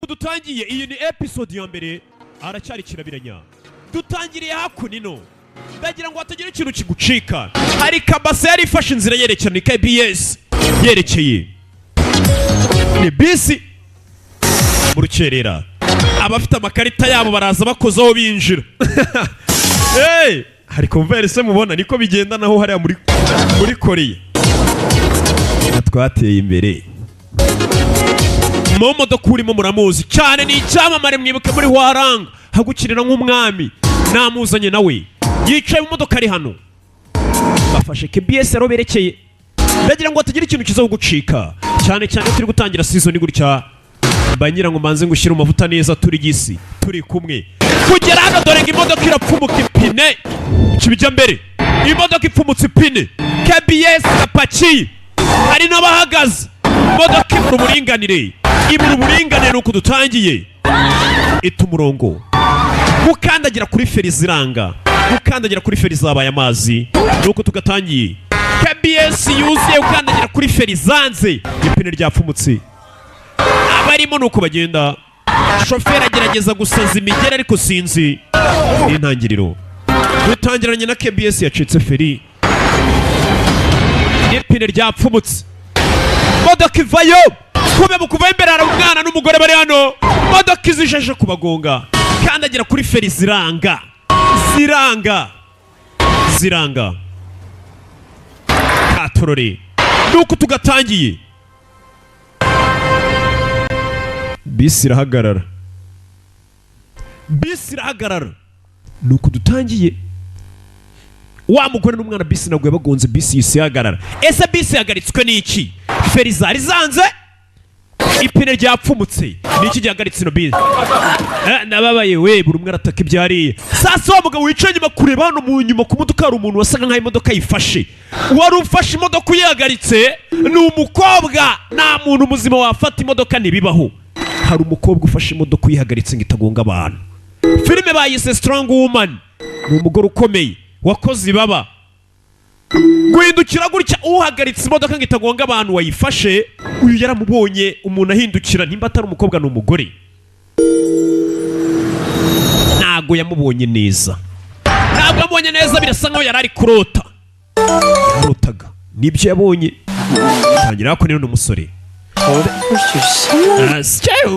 dutangiye iyi ni episode ya mbere aracyari kirabiranya dutangiriye hakunino ndagira ngo hatagira ikintu kigucika hari kabase yari ifashe inzira yerekana KBS yerekeye ni bisi mu rukerera abafite amakarita yabo baraza bakozaho binjira hey hari converse mubona niko bigenda naho hariya muri Korea twateye imbere mu modoka urimo muramuzi cyane ni icyamamare mwibuke muri Waranga hagukirira nk'umwami namuzanye nawe yicaye mu modoka ari hano bafashe KBS aro berekeye ndagira ngo hatagira ikintu kiza gucika cyane cyane turi gutangira season gutya mbanyira ngo manze ngushyira amavuta neza turi gisi turi kumwe kugera hano dore ngo imodoka irapfumuka ipine kibijya mbere imodoka ipfumutse ipine KBS Apache hari n'abahagaze imodoka ibura uburinganire nuko dutangiye ita umurongo gukandagira kuri feri ziranga gukandagira kuri feri zabaye amazi nuko tugatangiye KBS yuzuye gukandagira kuri feri zanze ipine ryapfumutse abarimo nuko bagenda shoferi agerageza gusaza imigera ariko sinzi n'intangiriro dutangiranye na KBS yacitse feri n'ipine ryapfumutse modoka ivayo kube mu kuva imbere hari umwana n'umugore bari hano modoka izishaje kubagonga kandagira kuri feri ziranga katorore nuko tugatangiye bisi irahagarara nuko dutangiye wa mugore n'umwana bisi naguye bagonze bisi yisi yahagarara ese bisi yahagaritswe n'iki feri zari zanze ipine ryapfumutse niki gihagaritse ino bisi nababaye we buri umwe arataka ibyariye sasa wa mugabo wicaye nyuma kureba hano mu nyuma ku modoka hari umuntu wasaga nk'aho imodoka yifashe wari ufashe imodoka uyihagaritse ni umukobwa nta muntu muzima wafata imodoka ntibibaho hari umukobwa ufashe imodoka uyihagaritse ngo itagonga abantu filime bayise Strong Woman ni umugore ukomeye wakoze ibaba guhindukira gutya uhagaritse imodoka ngo itagonga abantu wayifashe uyu yaramubonye umuntu ahindukira nimba atari umukobwa n'umugore ntago yamubonye neza birasa nkaho yari ari kurotaga nibyo yabonye tangira ko rero n'umusore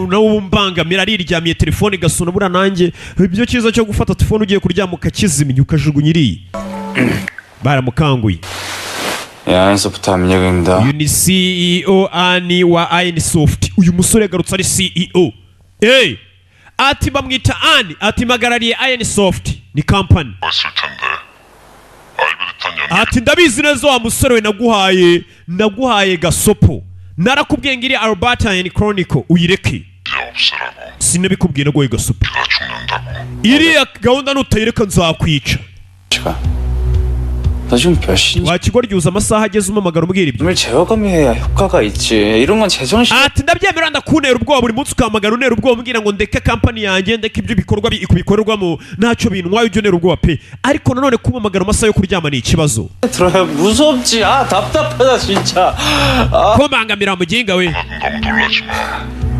nawumbangamira ariryamiye telefone gasuna bura nanjye ibyo cyiza cyo gufata telefone ugiye kuryama ukakizimya ukajugunya iriya baramukanguye Soft hamnyagenda uyu ni CEO ani wa Ainisoft uyu musore yagarutse ari CEO ati bamwita ani ati magarariye Ainisoft ni company ati ndabizi neza wa musore we naguhaye gasopo narakubwiye ngiri Alberta and Chronicle uyireke sinabikubwiye naguhaye gasopo iriya gahunda nutayireka nzakwica wakigoryoza amasaha ageze umamagara umubwira ibyo ati ndabyemera ndakunera ubwoba buri munsi ukamagara unera ubwoba umbwira ngo ndeke kampani yanjye ndeke ibyo bikorwamo ntacyo bintwaye ujya unera ubwoba pe ariko nanone kumamagara amasaha yo kuryama ni ikibazo kubangamira muginga we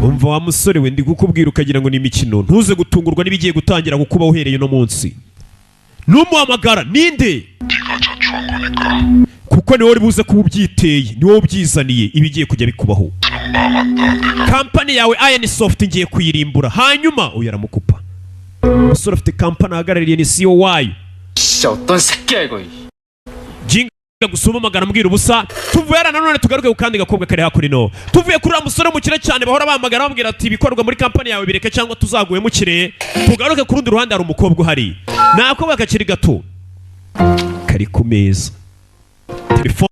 umva wa musore we ndi kukubwira ukagira ngo ni imikino ntuze gutungurwa n'ibigiye gutangira kukuba uhereye no munsi numuhamagara ninde kuko niwe uri buze kuba ubyiteye niwe ubyizaniye ibigiye kujya bikubaho kampani yawe Ainisoft ngiye kuyirimbura hanyuma uyu aramukupa umusore afite kampani ahagarariye ni CEO wayo jinga gusoma amagana mbwira ubusa tuvuye nanone tugaruke ukandi gakobwa kare hakurino tuvuye kuri uriya musore mukire cyane bahora bamagara bambwira ati ibikorwa muri kampani yawe bireke cyangwa tuzaguye mukire tugaruke ku rundi ruhande hari umukobwa uhari nakobwa kakiri gato kari ku meza telefone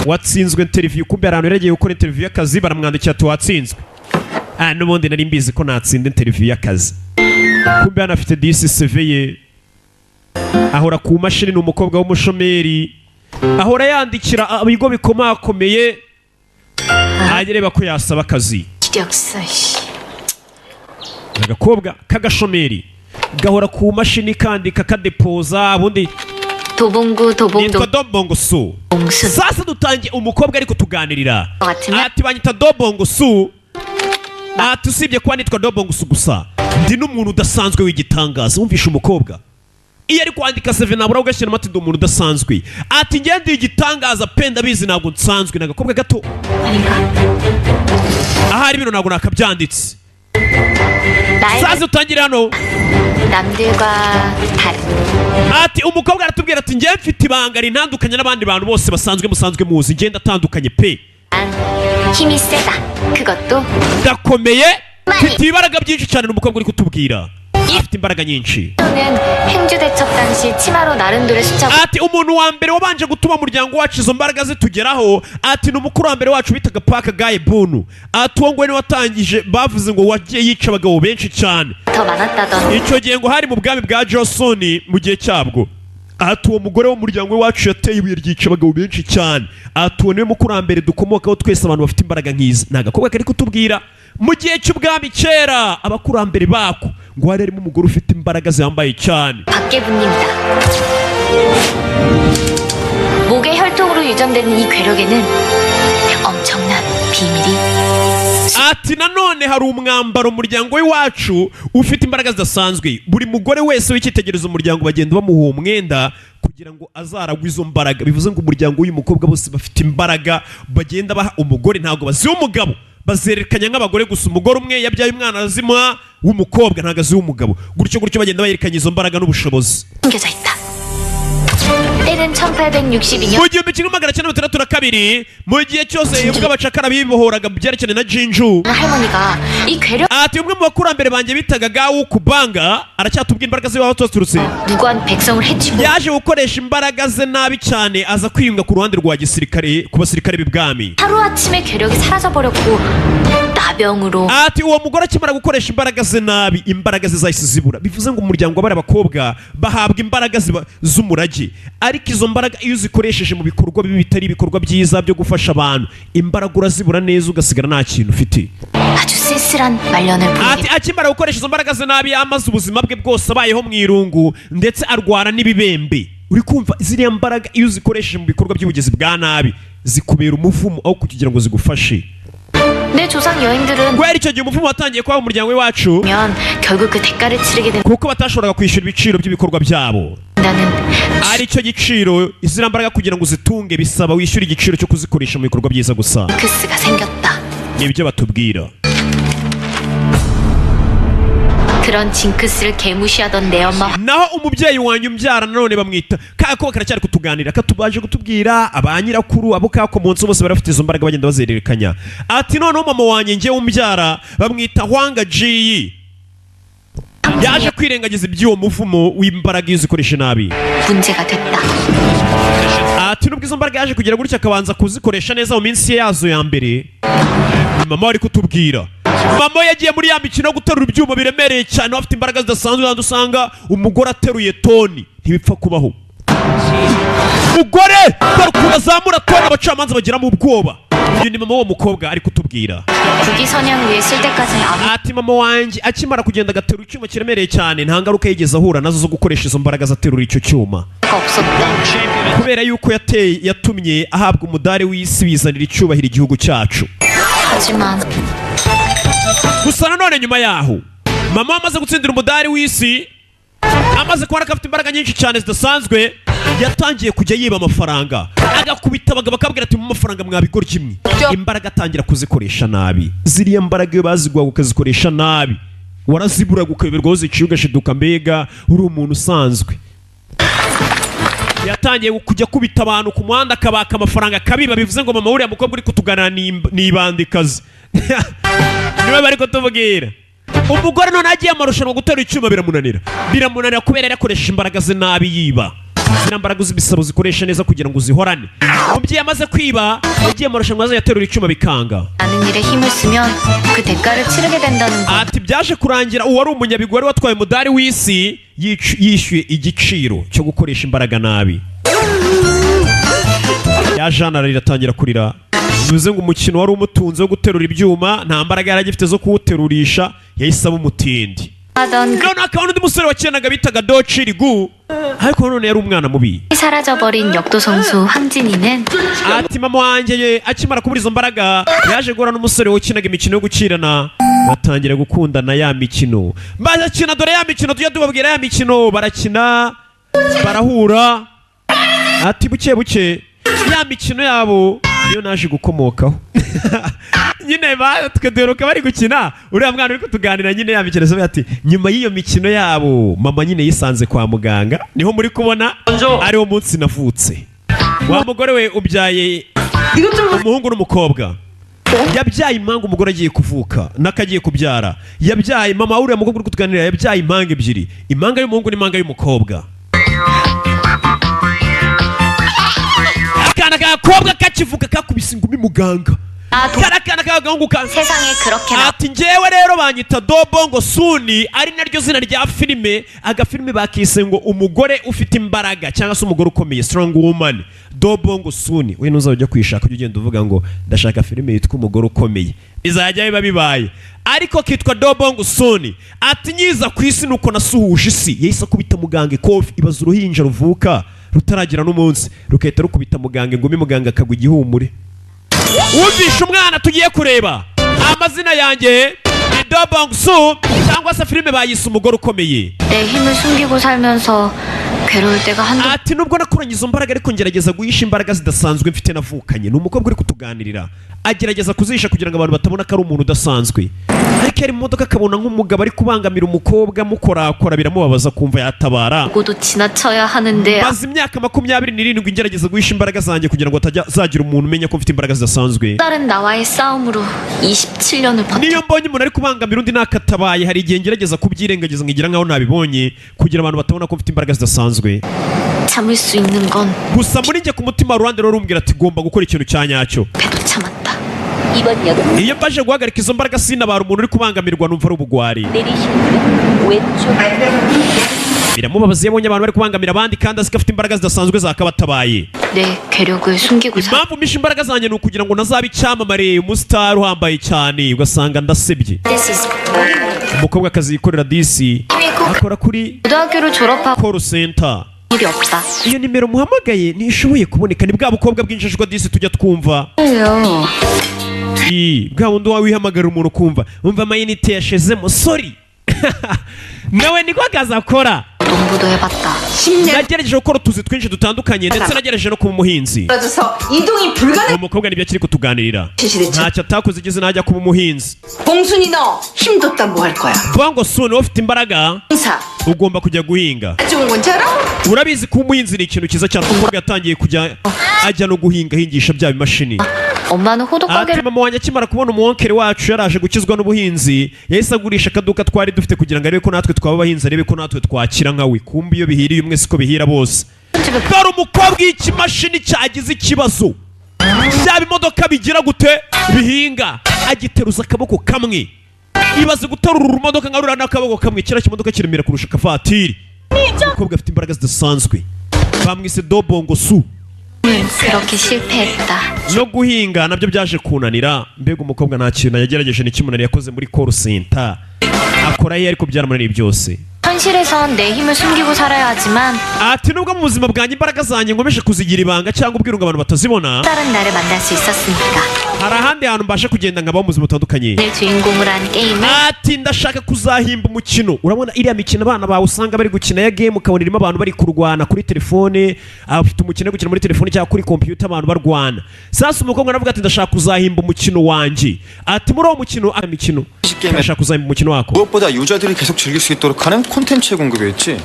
watsinzwe interview kumbe arantu yagiye gukora interview y'akazi baramwandikira ati watsinzwe n'ubundi nari mbizi ko natsinda interview y'akazi kumbe anafite DCV ye ahora ku mashini ni umukobwa w'umushomeri ahora yandikira ibigo bikomakomeye agereba ko yasaba akazi agakobwa kagashomeri gahora ku mashini kandika kadepoza ubundi nitwa Dobongo Su sasa dutangiye umukobwa ariko tuganirira ati banyita Dobongo Su ati usibye kuba nitwa Dobo gusa ndi n'umuntu udasanzwe w'igitangaza. Wumvishe umukobwa iyo ari kwandika CV nabura ugashyiramo ati ndi umuntu udasanzwe. Ati njye ndi igitangaza pe ndabizi ntabwo nsanzwe. Nagakobwa gato ahari bino ntabwo nakabyanditse. Sazi utangire hano 남들과 다른. ati umukobwa aratubwira ati njye mfite ibanga rintandukanye n'abandi bantu bose musanzwe muzi. Njye ndatandukanye pe. 힘이 세다. 그것도 ndakomeye mfite ibaraga byinshi cyane. N'umukobwa uri kutubwira afite imbaraga nyinshi. 저는 행주대첩 당시 치마로 나름대로 수첩. ati umuntu wa mbere wabanje gutuma umuryango wacu izo mbaraga zitugeraho ati ni umukuru wa mbere wacu bitaga Paka Gaye Bunu. ati uwo niwe watangije bavuze ngo wagiye yica abagabo benshi cyane. 더 많았다던. icyo gihe ngo hari mu bwami bwa Johnson mu gihe cyabwo. ati uwo mugore w'umuryango we wacu yateye ibuye ryica abagabo benshi cyane. ati uwo niwe mukurambere dukomokaho twese abantu bafite imbaraga nk'izi. ni agakobwa kari kutubwira mu gihe cy'ubwami kera abakurambere bako ngo hari harimo umugore ufite imbaraga zihambaye cyane. 박계부님이다. 목의 혈통으로 유전되는 이 괴력에는 엄청난 비밀이. ati nanone hari umwambaro umuryango w'iwacu ufite imbaraga zidasanzwe. buri mugore wese w'icyitegererezo umuryango bagenda bamuha uwo mwenda kugira ngo azaragwe izo mbaraga. bivuze ngo umuryango w'uyu mukobwa bose bafite imbaraga bagenda baha umugore. ntabwo baziha umugabo, bazerekanya nk'abagore gusa. umugore umwe yabyaye umwana azima w'umukobwa ntabwo aziha umugabo. gutyo bagenda bayerekanya izo mbaraga n'ubushobozi. 숨겨져 있다. 때는 1862년. mu gihumbi kimwe magana cyenda mirongo itandatu na kabiri mu gihe cyose ubwo abacakara bibohoraga byerekeranye na Jinju. 할머니가 이 괴력. ati umwe mu bakurambere banjye bitaga Gawu Kubanga aracyatubwira imbaraga ze waba zaturutse. 무고한 백성을 해치고. yaje gukoresha imbaraga ze nabi cyane aza kwiyunga ku ruhande rwa gisirikare ku basirikare b'ibwami. 하루아침에 괴력이 사라져버렸고 나병으로. ati uwo mugore akimara gukoresha imbaraga ze nabi imbaraga ze zahise zibura. bivuze ngo umuryango w'abari abakobwa bahabwa imbaraga z'umurage. ariko izo mbaraga iyo uzikoresheje mu bikorwa bibi bitari ibikorwa byiza byo gufasha abantu imbaraga urazibura neza ugasigara nta kintu ufite. 아주 쓸쓸한 말년을 ati 보내게. akimara gukoresha izo mbaraga ze nabi amaze ubuzima bwe bwose abayeho mu irungu ndetse arwara n'ibibembe. uri kumva ziriya mbaraga iyo uzikoresheje mu bikorwa by'ubugizi bwa nabi zikubera umuvumo aho kugira ngo zigufashe. 내 조상 여인들은 guhera icyo gihe umuvumo watangiye kuba mu muryango w'iwacu 면 결국 그 대가를 치르게 kuko batashobora가 kwishyura ibiciro by'ibikorwa byabo. 된다는 ari cyo giciro izina mbaraga kugira ngo uzitunge bisaba wishyura igiciro cyo kuzikoresha mu bikorwa byiza gusa. 징크스가 생겼다. nibyo batubwira. 그런 징크스를 개무시하던 내 엄마. naho umubyeyi wanyu umbyara nanone bamwita kako karacyari kutuganira katubaje kutubwira abanyirakuru abo kakomonse bose barafite izo mbaraga bagenda bazererekanya. ati noneho mama wanjye njye umbyara bamwita Hwanga Ji yaje kwirengagiza iby'uwo muvumo w'imbaraga iyo uzikoresha nabi. 문제가 됐다. ati nubwo izo mbaraga yaje kugira gutya akabanza kuzikoresha neza mu minsi yazo ya mbere. mama wari kutubwira mama yagiye muri ya mikino yo guterura ibyuma biremereye cyane bafite imbaraga zidasanzwe kandi usanga umugore ateruye toni ntibipfa kubaho. umugore barukuba azamura toni abacamanza bagiramo ubwoba. uyu ni mama w'uwo mukobwa ari kutubwira. 부기 선양 위에 쓸 때까지는 아무. ati mama wanjye akimara kugenda agaterura icyuma kiremereye cyane nta ngaruka yigeze ahura nazo zo gukoresha izo mbaraga azaterura icyo cyuma. 없었대. kubera yuko yatumye ahabwa umudari w'isi bizanira icyubahiro igihugu cyacu. 하지만 gusa nanone nyuma yaho mama amaze gutsindira umudari w'isi amaze kubona ko afite imbaraga nyinshi cyane zidasanzwe yatangiye kujya yiba amafaranga agakubita abagabo akabwira ati mu mafaranga mwabigorya imwe. imbaraga atangira kuzikoresha nabi. ziriya mbaraga iyo baziguhaga ukazikoresha nabi waraziburaga ukayoberwa aho ziciye ugashiduka mbega uri umuntu usanzwe. yatangiye kujya kubita abantu ku muhanda akabaka amafaranga akabiba. bivuze ngo mama uriya mukobwa uri kutuganira ni ibandikazi niwe bari kutubwira. umugore none agiye amarushanwa gutera icyuma biramunanira kubera yarakoresha imbaraga ze nabi yiba. ziriya mbaraga uzibisaba uzikoresha neza kugira ngo uzihorane. umubyeyi amaze kwiba yagiye amarushanwa aza yaterura icyuma bikanga. 많은 일에 힘을 쓰면 그 대가를 치르게 된다는 거. ati byaje kurangira uwari umunyabigwi wari watwaye umudari w'isi yishyuye igiciro cyo gukoresha imbaraga nabi. ya jana riratangira kurira. bivuze ngo umukino wari umutunze wo guterura ibyuma nta mbaraga yari agifite zo kuwuterurisha yahise aba umutindi. 하던 그 none akaba n'undi musore wakinaga bitaga Dochirigu ariko none yari umwana mubi. 사라져버린 역도 선수 황진이는 ati mama wanjye akimara kubura izo mbaraga yaje guhura n'umusore wakinaga imikino yo gukirana batangira gukundana ya mikino barakina dore ya mikino tujya tubabwira ya mikino barakina barahura ati buke buke ya mikino yabo niyo naje gukomokaho nyine batwe duheruka bari gukina uriya mwana uri kutuganira nyine ya mikino asobe ati nyuma y'iyo mikino yabo mama nyine yisanze kwa muganga niho muri kubona ariwo munsi navutse wa mugore we ubyaye umuhungu n'umukobwa yabyaye impanga umugore agiye kuvuka n'akagiye kubyara yabyaye mama uriya mukobwa uri kutuganira yabyaye impanga ebyiri impanga y'umuhungu n'impanga y'umukobwa akana k'agakobwa kakivuka kakubise ingumi muganga karakana k'agahungu 세상에 그렇게 나 ati njyewe rero banyita dobongo suni ari naryo zina rya filime agafilime bakise ngo umugore ufite imbaraga cyangwa se umugore ukomeye strong woman dobongo suni we ntuzajya ujya kwishaka ujya ugenda uvuga ngo ndashaka filime yitwa umugore ukomeye bizajya biba bibaye ariko kitwa dobongo suni ati nyiza ku isi nuko nasuhuje isi yahise akubita muganga ikofi ibaza uruhinja ruvuka rutaragira n'umunsi rukahita rukubita muganga ingumi muganga akagwa igihumure wumvishe umwana tugiye kureba amazina yanjye ni dobong su cyangwa se filime bayise umugore ukomeye 내 힘을 숨기고 살면서 괴로울 때가 한두 ati nubwo nakuranye izo mbaraga ariko ngerageza guhisha imbaraga zidasanzwe mfite navukanye ni umukobwa uri kutuganirira agerageza kuzihisha kugira ngo abantu batabona ko ari umuntu udasanzwe ariko ari mu modoka akabona nk'umugabo ari kubangamira umukobwa mukorakora biramubabaza kumva yatabara 고도 지나쳐야 하는데 maze imyaka 27 ngerageza guhisha imbaraga zanjye kugira ngo atazagira umuntu umenya ko mfite imbaraga zidasanzwe 다른 나와의 싸움으로 27년을 niyo 버텼 mbonye umuntu ari kubangamira undi nakatabaye hari igihe ngerageza kubyirengagiza nkigira nkaho nabibonye kugira abantu batabona ko mfite imbaraga zidasanzwe 참을 수 있는 건 gusa muri njye ku mutima ruhande rero rumbwira ati gomba gukora ikintu cya nyacyo 배도 참았다. 이번 역은 iyo mbaje guhagarika izo mbaraga sinabara umuntu uri kubangamirwa numva ari ubugwari 내리시는 왼쪽 biramubabaza iyo abonye abantu bari kubangamira abandi kandi azi ko afite imbaraga zidasanzwe zakabatabaye 내 괴력을 숨기고 살 impamvu misha imbaraga zanjye ni ukugira ngo nazabe icyamamare umusitari uhambaye cyane ugasanga ndasebye This is umukobwa akazi yikorera disi akora kuri 고등학교를 졸업하고 call center 일이 없다. iyo nimero muhamagaye ntishoboye kuboneka ni bwa bukobwa bw'injajwa disi tujya twumva bwa wundi wawe wihamagara umuntu ukumva umva amayinite yashezemo sorry nawe niko akazi akora 농부도 해봤다. nagerageje gukora utuzi twinshi dutandukanye ndetse nagerageje no kuba umuhinzi 떨어져서 이동이 불가능. uwo mukobwa nibyo akiri kutuganirira ntacyo atakoze igeze najya kuba umuhinzi 봉순이 너 힘뒀다 뭐 할 거야? bongo suni wowe ufite imbaraga 공사 ugomba kujya guhinga 좋은 건지 알아? urabizi ko umuhinzi ni ikintu cyiza cyane umukobwa yatangiye kujya ajya no guhinga ahingisha bya bimashini 엄마는 ati 호두가게를 mama wanjye akimara kubona umuwonkere wacu yaraje gukizwa n'ubuhinzi yahise agurisha akaduka twari dufite kugira ngo arebe ko natwe twaba abahinzi arebe ko natwe twakira nkawe kumbi iyo bihiriye umwe siko bihira bose 집에 dore umukobwa y'ikimashini cyagize ikibazo byaba imodoka bigira gute bihinga agiteruza akaboko kamwe ibaze guterura urumodoka nka ruriya n'akaboko kamwe kiriya kimodoka kiremera kurusha akavatiri umukobwa afite imbaraga zidasanzwe bamwise dobongo su 그렇게 실패했다. no guhinga nabyo byaje kunanira mbega umukobwa nta kintu yagerageje n'ikimunani yakoze muri call center akora ye ariko byaramunaniye byose 현실에선 내 힘을 숨기고 살아야 하지만 ati nubwo mu buzima bwanjye imbaraga zanjye nkomeje kuzigira ibanga cyangwa ubwira ngo abantu batazibona 다른 나를 만날 수 있었으니까 hari ahandi hantu mbasha kugenda nkabaho mu buzima butandukanye 내 주인공으로 한 게임을 ati ndashaka kuzahimba umukino urabona iriya mikino abana bawe usanga bari gukina ya game ukabona irimo abantu bari kurwana kuri telefone afite umukino wo gukina muri telefone cyangwa kuri computer abantu barwana sasa umukobwa aravuga ati ndashaka kuzahimba umukino wanjye ati muri uwo mukino mikino ndashaka kuzahimba umukino wako 무엇보다 유저들이 계속 즐길 수 있도록 하는 콘텐츠의 공급이었지.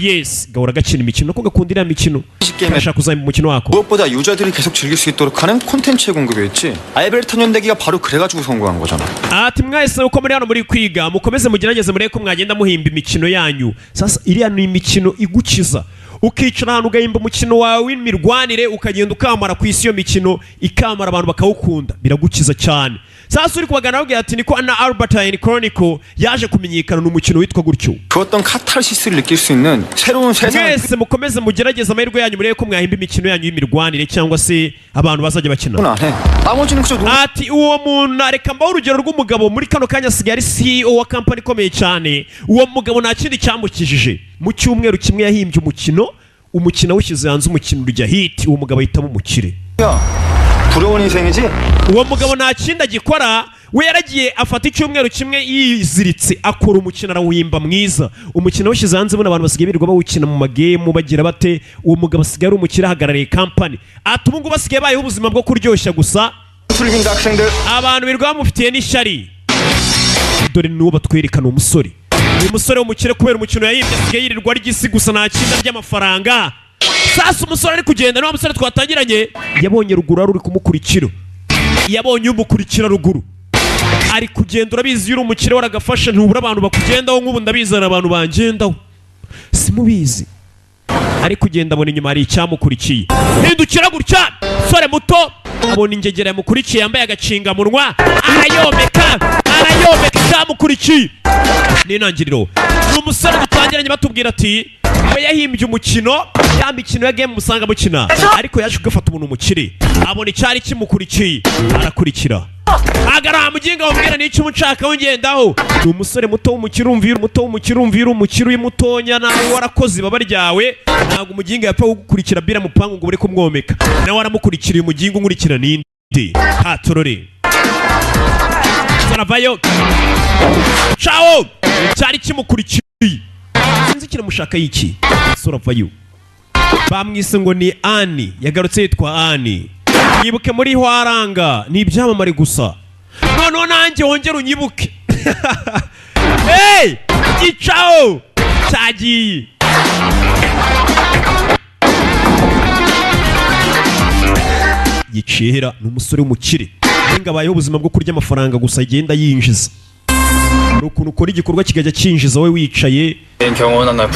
yes gahora gakina imikino ko gakunda iriya mikino ndashaka kuzahimba umukino wako 무엇보다 유저들이 계속 즐길 수 있도록 하는 콘텐츠의 공급이었지. 알베르타 연대기가 바로 그래가지고 성공한 거잖아. ati mwese uko muri hano muri kwiga mukomeze mugerageze murebe ko mwagenda muhimba imikino yanyu sasa iriya ni imikino igukiza ukicara ahantu ugahimba umukino wawe w'imirwanire ukagenda ukamara ku isi iyo mikino ikamara abantu bakawukunda biragukiza cyane sasa uri kubagana babwira ati niko na Albert Einstein Chronicle yaje kumenyekana n'umukino witwa gutyo 그 어떤 카타르시스를 느낄 수 있는 새로운 세상을 mwese mukomeze mugerageze amahirwe yanyu murebe ko mwahimba imikino yanyu y'imirwanire cyangwa se abantu bazajya bakina 안 해. 나머지는 그저 ati uwo muntu areka mbaho urugero rw'umugabo muri kano kanya asigaye ari CEO wa kampani ikomeye cyane uwo mugabo nta kindi cyamukijije mu cyumweru kimwe yahimbye umukino awushyize hanze umukino urya hiti uwo mugabo ahitamo umukire 부러운 인생이지. uwo mugabo nta kindi agikora we yaragiye afata icyumweru kimwe yiziritse akora umukino arawuhimba mwiza. Umukino washyize hanze buno abantu basigaye birirwa bawukina mu magemu bagira bate. Uwo mugabo asigaye ari umukire ahagarariye kampani. Ati ubu ngubu basigaye bayeho ubuzima bwo kuryoshya gusa. Abantu birirwa bamufitiye n'ishyari. Dore n'uwo batwerekana umusore. Uyu musore w'umukire kubera umukino yayibye asigaye yirirwa ry'isi gusa nta kinda ry'amafaranga. Sasa umusore ari kugenda n'uwo musore twatangiranye yabonye ruguru ari kumukurikira. Yabonye umukurikira ruguru. Ari kugenda urabizi yuri umukire waragafasha ntubura abantu bakugendaho nk'ubu ndabizana abantu bangendaho. Simubizi. Ari kugenda abona inyuma hari icyamukurikiye. Hindukira gutya. Sore muto abona ingegera yamukurikiye yambaye agacingamunwa arayomeka icyamukurikiye. N'intangiriro umusore dutangiranye batubwira ati we yahimbye umukino ya mikino ya game musanga mukina ariko yaje kugafata umuntu umukire abona icyari kimukurikiye arakurikira agara muginga wambwira n'icyo umucaka wongendaho. Ni umusore muto w'umukire umvira umukire uyimutonya nawe warakoze baba ryawe ntabwo umuginga yapfa gukurikira bira mupangu ngo ure kumwomeka nawe waramukurikira umuginga unkurikira ninde hatorore saravayo ciao cyari kimukurikiye sinzi kiramushaka yiki saravayo bamwise ngo ni Ani yagarutse yitwa Ani. Nyibuke muri Hwaranga ni ibyamamare gusa noneho nanjye wongera unyibuke. Hey icao cyagiye yicira n'umusore w'umukire ngabayeho ubuzima bwo kurya amafaranga gusa agenda yinjiza. Ukuntu ukora igikorwa kigajya cyinjiza we wicaye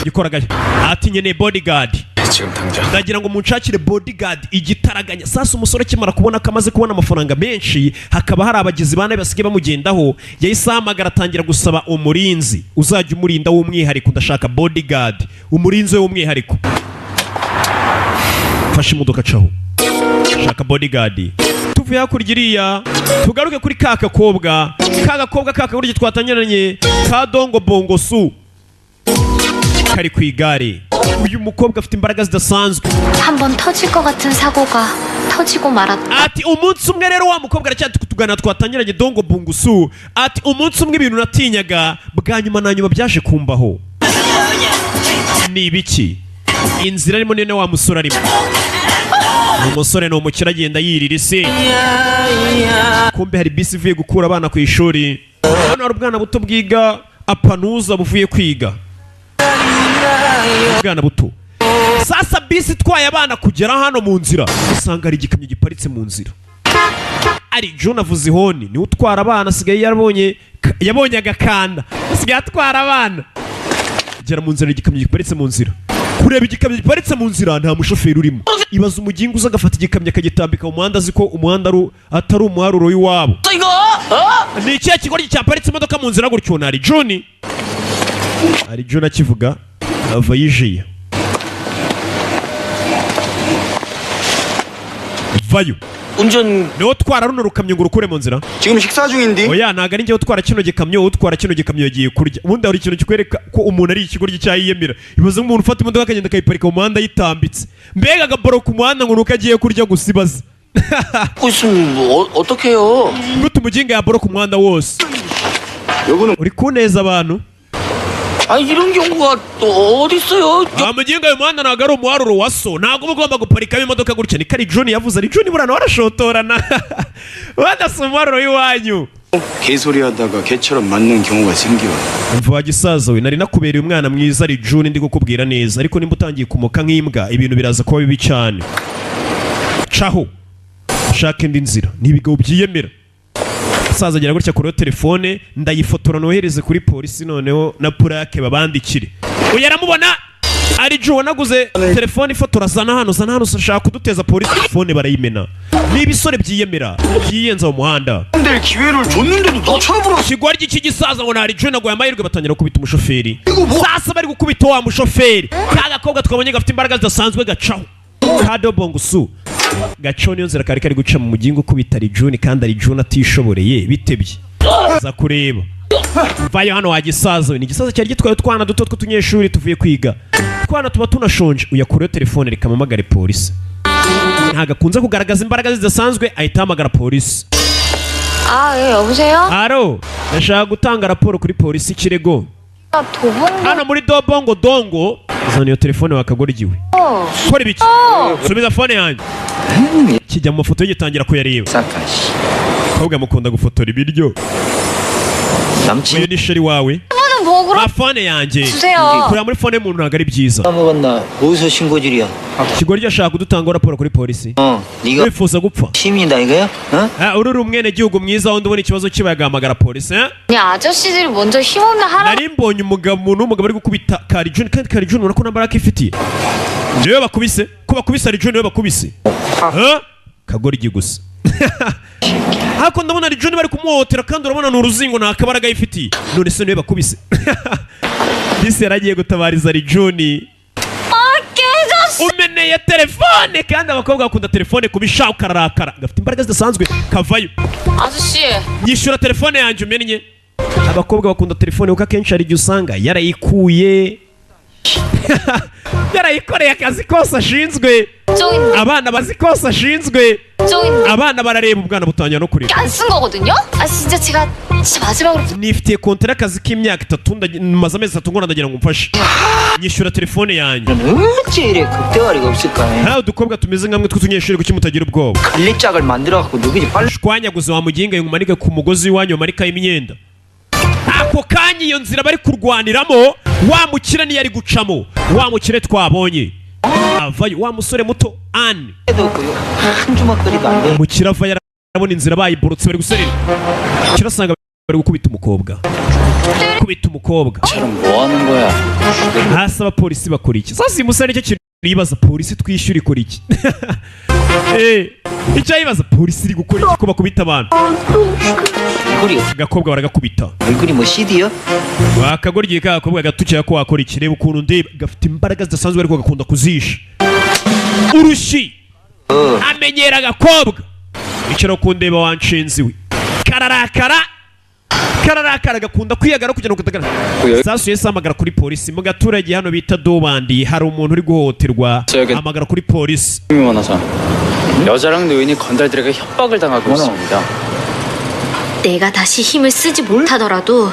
gikoraga ati nyene bodyguard ndagira ngo munshakire bodyguard igitaraganya. Sasa umusore akimara kubona ko amaze kubona amafaranga menshi hakaba hari abagizi bane basigaye bamugendaho yahise ahamagara atangira gusaba umurinzi uzajya umurinda w'umwihariko. Ndashaka bodyguard umurinzi w'umwihariko. Fasha imodoka caho shaka bodyguard. Tuvuye hakurya iriya tugaruke kuri kakakobwa kakagurye twatangiranye ka Dongo Bongo Su kari ku igare. Uyu mukobwa afite imbaraga zidasanzwe. 한번 터질 것 같은 사고가 터지고 말았다. Ati umunsi umwe rero wa mukobwa aracyatugana twatangiranye Dongo Bongo Su. Ati umunsi umwe ibintu natinyaga bwa nyuma na nyuma byaje kumbaho. Ni ibiki? Inzira arimo nene wa musore arimo. Umusore no umukira agenda yirira isi. Kumbe hari bisi ivuye gukura abana ku ishuri. Hano hari ubwana buto bwiga apanuza buvuye kwiga. Ubwana buto. Sasa bisi twaye abana kugera hano mu nzira usanga hari igikamyo giparitse mu nzira. Ari John avuze ihoni ni utwara abana asigaye yabonye agakanda asigaye atwara abana. Gera mu nzira igikamyo giparitse mu nzira. Kureba igikamyo giparitse mu nzira nta mushoferi urimo. Ibaza umugingo uza agafata igikamyo akagitambika mu muhanda azi ko umuhanda atari umuharuro w'iwabo. Ni ikihe kigoryi cyaparitse imodoka mu nzira gutyo? Ari John akivuga ava yijiye. Vayo niwo utwara runo rukamyo ngo urukure mu nzira. 지금 식사 중인데. Oya ntago ari njye utwara kino gikamyo utwara kino gikamyo yagiye kurya. Ubundi hari ikintu kikwereka ko umuntu ari ikigoryi cyayiyemera. Ibaze nk'umuntu ufata imodoka akagenda akayiparika mu muhanda yitambitse mbega agaboro ku muhanda ngo nuko agiye kurya gusa ibaze. 어떡해요? Gute umuginga yaboro ku muhanda wose uri kuneza abantu. 아니 이런 경우가 또 어디 있어요? Umuginga uyu muhanda ntago ari umuharuro wa so ntago ugomba guparikamo imodoka gutya. Ni kari John yavuze ari John burana warashotorana wadasa umuharuro w'iwanyu. 개소리 하다가 개처럼 맞는 경우가 생겨. Mva gisaza we nari nakubereye umwana mwiza ari John ndi gukubwira neza ariko nimba utangiye kumoka nk'imbwa ibintu biraza kuba bibi cyane. Caho shaka indi nzira nibigabo byiyemera. Saza agera gutya kuri telefone ndayifotora nohereze kuri polisi noneho na plaque babandikire. Uyaramubona ari John wanaguze telefone ifotora zana hano ushaka kuduteza polisi telefone barayimena. N'ibisore byiyemera byiyenza mu muhanda. nder 기회를 줬는데도 너처럼 Kigoryi cy'igisaza ngo nari John nago yamahirwe batangira kubita umushoferi. Sasa bari gukubita wa mushoferi. Kagakobwa twabonye gafite imbaraga zidasanzwe gacaho. Kado Bongo Su gaco niyo nzira kari guca mu mugingo kubita ari John kandi ari John atishoboreye bitebye. Za kureba vayo hano wagisaza ni igisaza cyari gitwaye utwana duto tw'utunyeshuri tuvuye kwiga. Twana tuba tunashonje uyakureho telefone rikamamagara polisi. Ntago akunze kugaragaza imbaraga zidasanzwe ahita hamagara polisi. 아, 예, 여보세요? aro ndashaka gutanga raporo kuri polisi ikirego 도봉도. hano muri dobongo dongo zana iyo telefone wakagoryiwe kora ibiki subiza fone yanjye kijya mu mafoto yigitangira kuyareba 싹가 씨. kobwa mukunda gufotora ibiryo 남친 uyu ni sheri wawe 이거는 뭐 그럼 fone yanjye 주세요. kureba muri fone y'umuntu ntabwo ari byiza 먹었나? 어디서 신고질이야? ikigoryi ashaka kudutangaho raporo kuri polisi 네가 wifuza gupfa 시민이다 이거야? 어? uri umwenegihugu mwiza wundi ubona ikibazo kibaye agahamagara polisi 아니 아저씨들이 먼저 힘없는 하라. nari mbonye umuntu w'umugabo ari gukubita karijuni kandi karijuni urabona ko nta mbaraga ifitiye niwe bakubise ko bakubise arijuni niwe bakubise kagoryi gusa hako ndabona arijuni bari kumuhotera kandi urabona ni uruzingo nta kabaraga yifitiye none se niwe bakubise disi yaragiye gutabariza arijuni umeneye telefone kandi abakobwa bakunda telefone kubisha ukararakara gafite imbaraga zidasanzwe kavayo 아저씨. nyishyura telefone yanjye umennye abakobwa bakunda telefone kuko akenshi hari igihe usanga yarayikuye yarayikoreye akazi kose ashinzwe 좀 abana bazi kose ashinzwe 좀 abana barareba ubwana butangira no kureba 안 쓴 거거든요? 아 진짜 제가 진짜 마지막으로 nifitiye konti y'akazi k'imyaka 3 maze amezi 3 ngora ndagira ngo umfashe nyishyura telefone yanjye 어째 이래 극대화리가 없을까? nawe udukobwa tumeze nkamwe tw'utunyeshuri kuki mutagira ubwoba 관리짝을 만들어갖고 누구지 빨리 shwanyaguze wa muginga ngumanike ku mugozi w'iwanyu wamarikaho imyenda ako kanya iyo nzira bari kurwaniramo wa mukire niyo ari gucamo wa mukire twabonye avayo wa musore muto Anne 해도 한 주먹거리도 안 돼. umukire ava yarabona inzira bayiborotse bari guserera kirasanga bari gukubita umukobwa kubita umukobwa 저럼 뭐 하는 거야? hasi abapolisi bakora iki sasa uyu musore nicyo kintu yibaza polisi twishyura ikora iki icyo yibaza polisi iri gukora iki ko bakubita abantu 얼굴이 agakobwa baragakubita 얼굴이 뭐 CD야? wakagoryiye ka gakobwa gatukira ko wakora iki reba ukuntu ndeba gafite imbaraga zidasanzwe ariko gakunda kuzisha urushi amenyera agakobwa icara ku ndeba wanshinzi we kararakara gakunda kwiyagara kugira ngo kutagaragara sasu yese amagara kuri polisi mu gaturage hano bita dobandi hari umuntu uri guhohoterwa amagara kuri polisi 힘이 많아서 여자랑 노인이 건달들에게 협박을 당하고 있습니다. 내가 다시 힘을 쓰지 못하더라도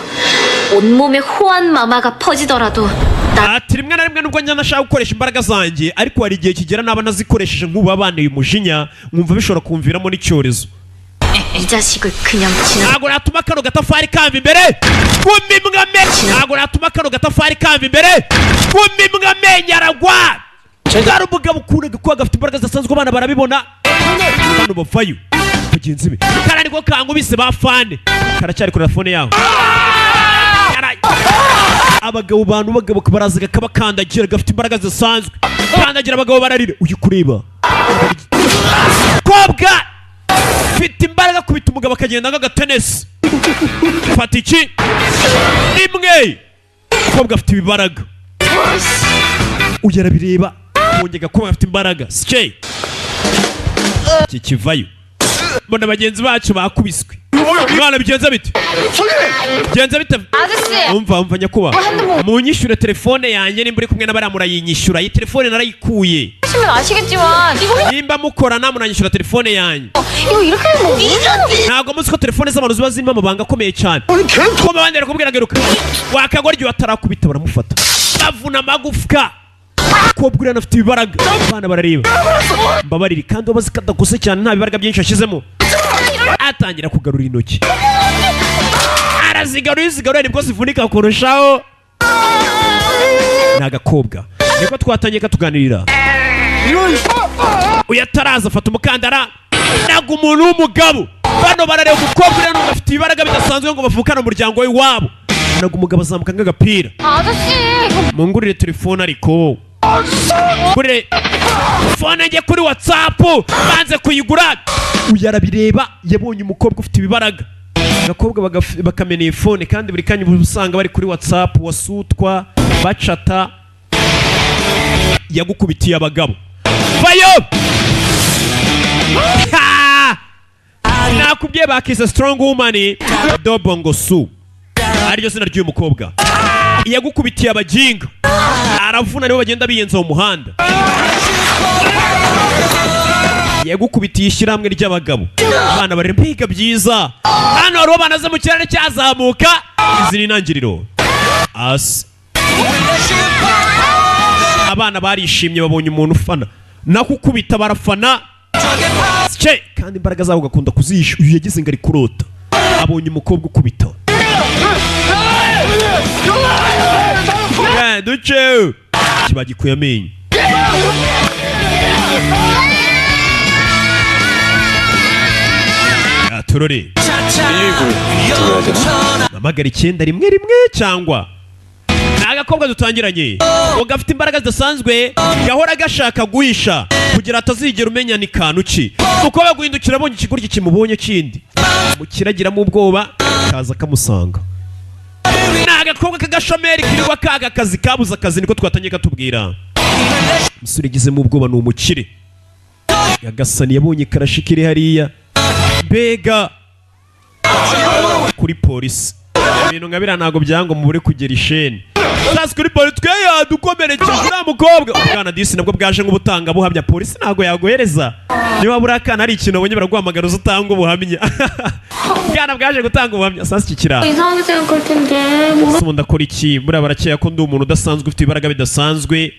온몸에 호환 마마가 퍼지더라도 나 ati rimwe na rimwe nubwo njya nashaka gukoresha imbaraga zanjye ariko hari igihe kigera naba nazikoresheje nk'ubu abanteye umujinya nkumva bishobora kumviramo n'icyorezo 이 자식을 그냥 지나 ntabwo natuma kano gatafari kamva imbere kumimbwa amenyo ntabwo natuma kano gatafari kamva imbere kumimbwa amenyo aragwa hari umugabo ukunda ko gafite imbaraga zidasanzwe abana barabibona hano bavayo bagenzi be kara niko kankubise ba fane karacyari kuri telefone yaho abagabo bagabo barazaga kabakandagira gafite imbaraga zidasanzwe kandagira abagabo bararira uyu kureba kobwa fite imbaraga kubita umugabo akagenda nk'agatenesi fata iki imwe kobwa afite ibibaraga uyu arabireba wongega ko afite imbaraga sikeye iki kivayo mbona bagenzi bacu bakubiswe mwana bigenza bite bigenza bite 아저씨 umva nyakuba munyishyure telefone yanjye nimba uri kumwe n'abariya murayinyishyura iyi telefone narayikuye 하시면 아시겠지만 이거 nimba mukorana munanyishyura telefone yanjye 이거 이렇게 하면 뭐 ntabwo muzi ko telefone z'abantu ziba zirimo amabanga akomeye cyane ko abandi barakubwira ngo iruka wakagoryi batarakubita baramufata bavuna amagufwa kobwa uriya afite ibibaraga abana barareba mbabariri kandi wabazi ko adakose cyane nta bibaraga byinshi ashyizemo atangira kugarura intoki arazigaruye nibwo zivunika kurushaho ni agakobwa niko twatangiye katuganirira uyu ataraza afata umukandara ntabwo umuntu w'umugabo bano barareba umukobwa uriya nubwo afite ibibaraga bidasanzwe ngo bavukane umuryango w'iwabo ntabwo umugabo azamuka nk'agapira 아저씨 이거 mungurire telefone ariko ngurire fone njye kuri whatsapp banze kuyigura uyu arabireba yabonye umukobwa ufite ibibaraga abakobwa bakameneye fone kandi buri kanya usanga bari kuri whatsapp wasutwa bacata yagukubitiye abagabo vayo nakubwiye bakise strong woman dobongo su ariryo zina ry'uyu mukobwa yagukubitiye abajinga aravuna nibo bagenda biyenza mu muhanda yagukubitiye ishyirahamwe ry'abagabo. Abana bari mpiga byiza. Hano hariho banaze mu kirere cyazamuka. Izi ni intangiriro. Abana barishimye babonye umuntu ufana. Naho ukubita barafana. Kandi imbaraga zabo gakunda kuzisha. Uyu yagize ngo ari kurota. Abonye umukobwa ukubita. Duce kiba gikuye amenyo. Turore mamagara 911 cyangwa agakobwa dutangiranye ngo gafite imbaraga zidasanzwe gahora gashaka guhisha kugira atazigera umenya ni kantu ki uko baguhindukira abonye ikiguryi kimubonye kindi mukiragiramo ubwoba kaza kamusanga. Agakobwa kagashomeri kirirwa kaga akazi kabuza akazi niko twatangiye katubwira. Umusore gizemo ubwoba ni umukire yagasani yabonye karashikiri hariya mbega kuri polisi ibintu nka biriya ntabwo byango mubure kugera isheni. Sasa kuri polisi twe yadukomerekeje uriya mukobwa ubwana disi nabwo bwaje nk'ubutanga buhamya. Polisi ntabwo yagohereza niba buriya kana hari ikintu abonye baraguhamagara uzatanga ubuhamya. Bwana bwaje gutanga ubuhamya. Sasa iki kiraro 이상하게 생각할 텐데 뭐 umuntu akora iki buriya barakeka ko ndi umuntu udasanzwe ufite ibaraga bidasanzwe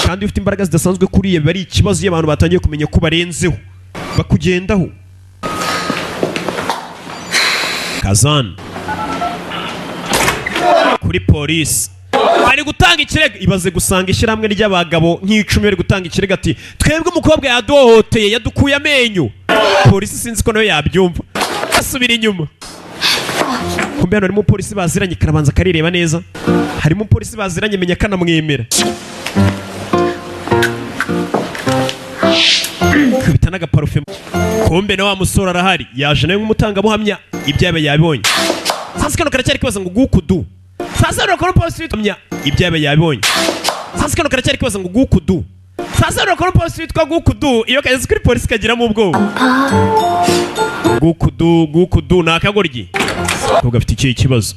kandi ufite imbaraga zidasanzwe kuri iyo bari ikibazo iyo abantu batangiye kumenya ko barenzeho bakugendaho. Kazan kuri polisi bari gutanga ikirego. Ibaze gusanga ishyirahamwe ry'abagabo nk'icumi bari gutanga ikirego ati twebwe umukobwa yaduhohoteye yadukuye amenyo. Polisi sinzi ko nayo yabyumva asubira inyuma. Kumbe hano harimo polisi baziranye karabanza karireba neza. Harimo polisi baziranye menya kanamwemera. Kubita n'agaparufe. Kumbe na wa musore arahari yaje nawe nk'umutangabuhamya ibyabe yabibonye. Sasa kano karacyari kibaza ngo gukudu. Sasa rero polisi bitamya ibyabe yabibonye. Sasa kano karacyari kibaza ngo gukudu. Sasa rero polisi bitwa gukudu iyo kageze kuri polisi kagiramo ubwoba. Gukudu nakagoryi. Ko gafite iki kibazo.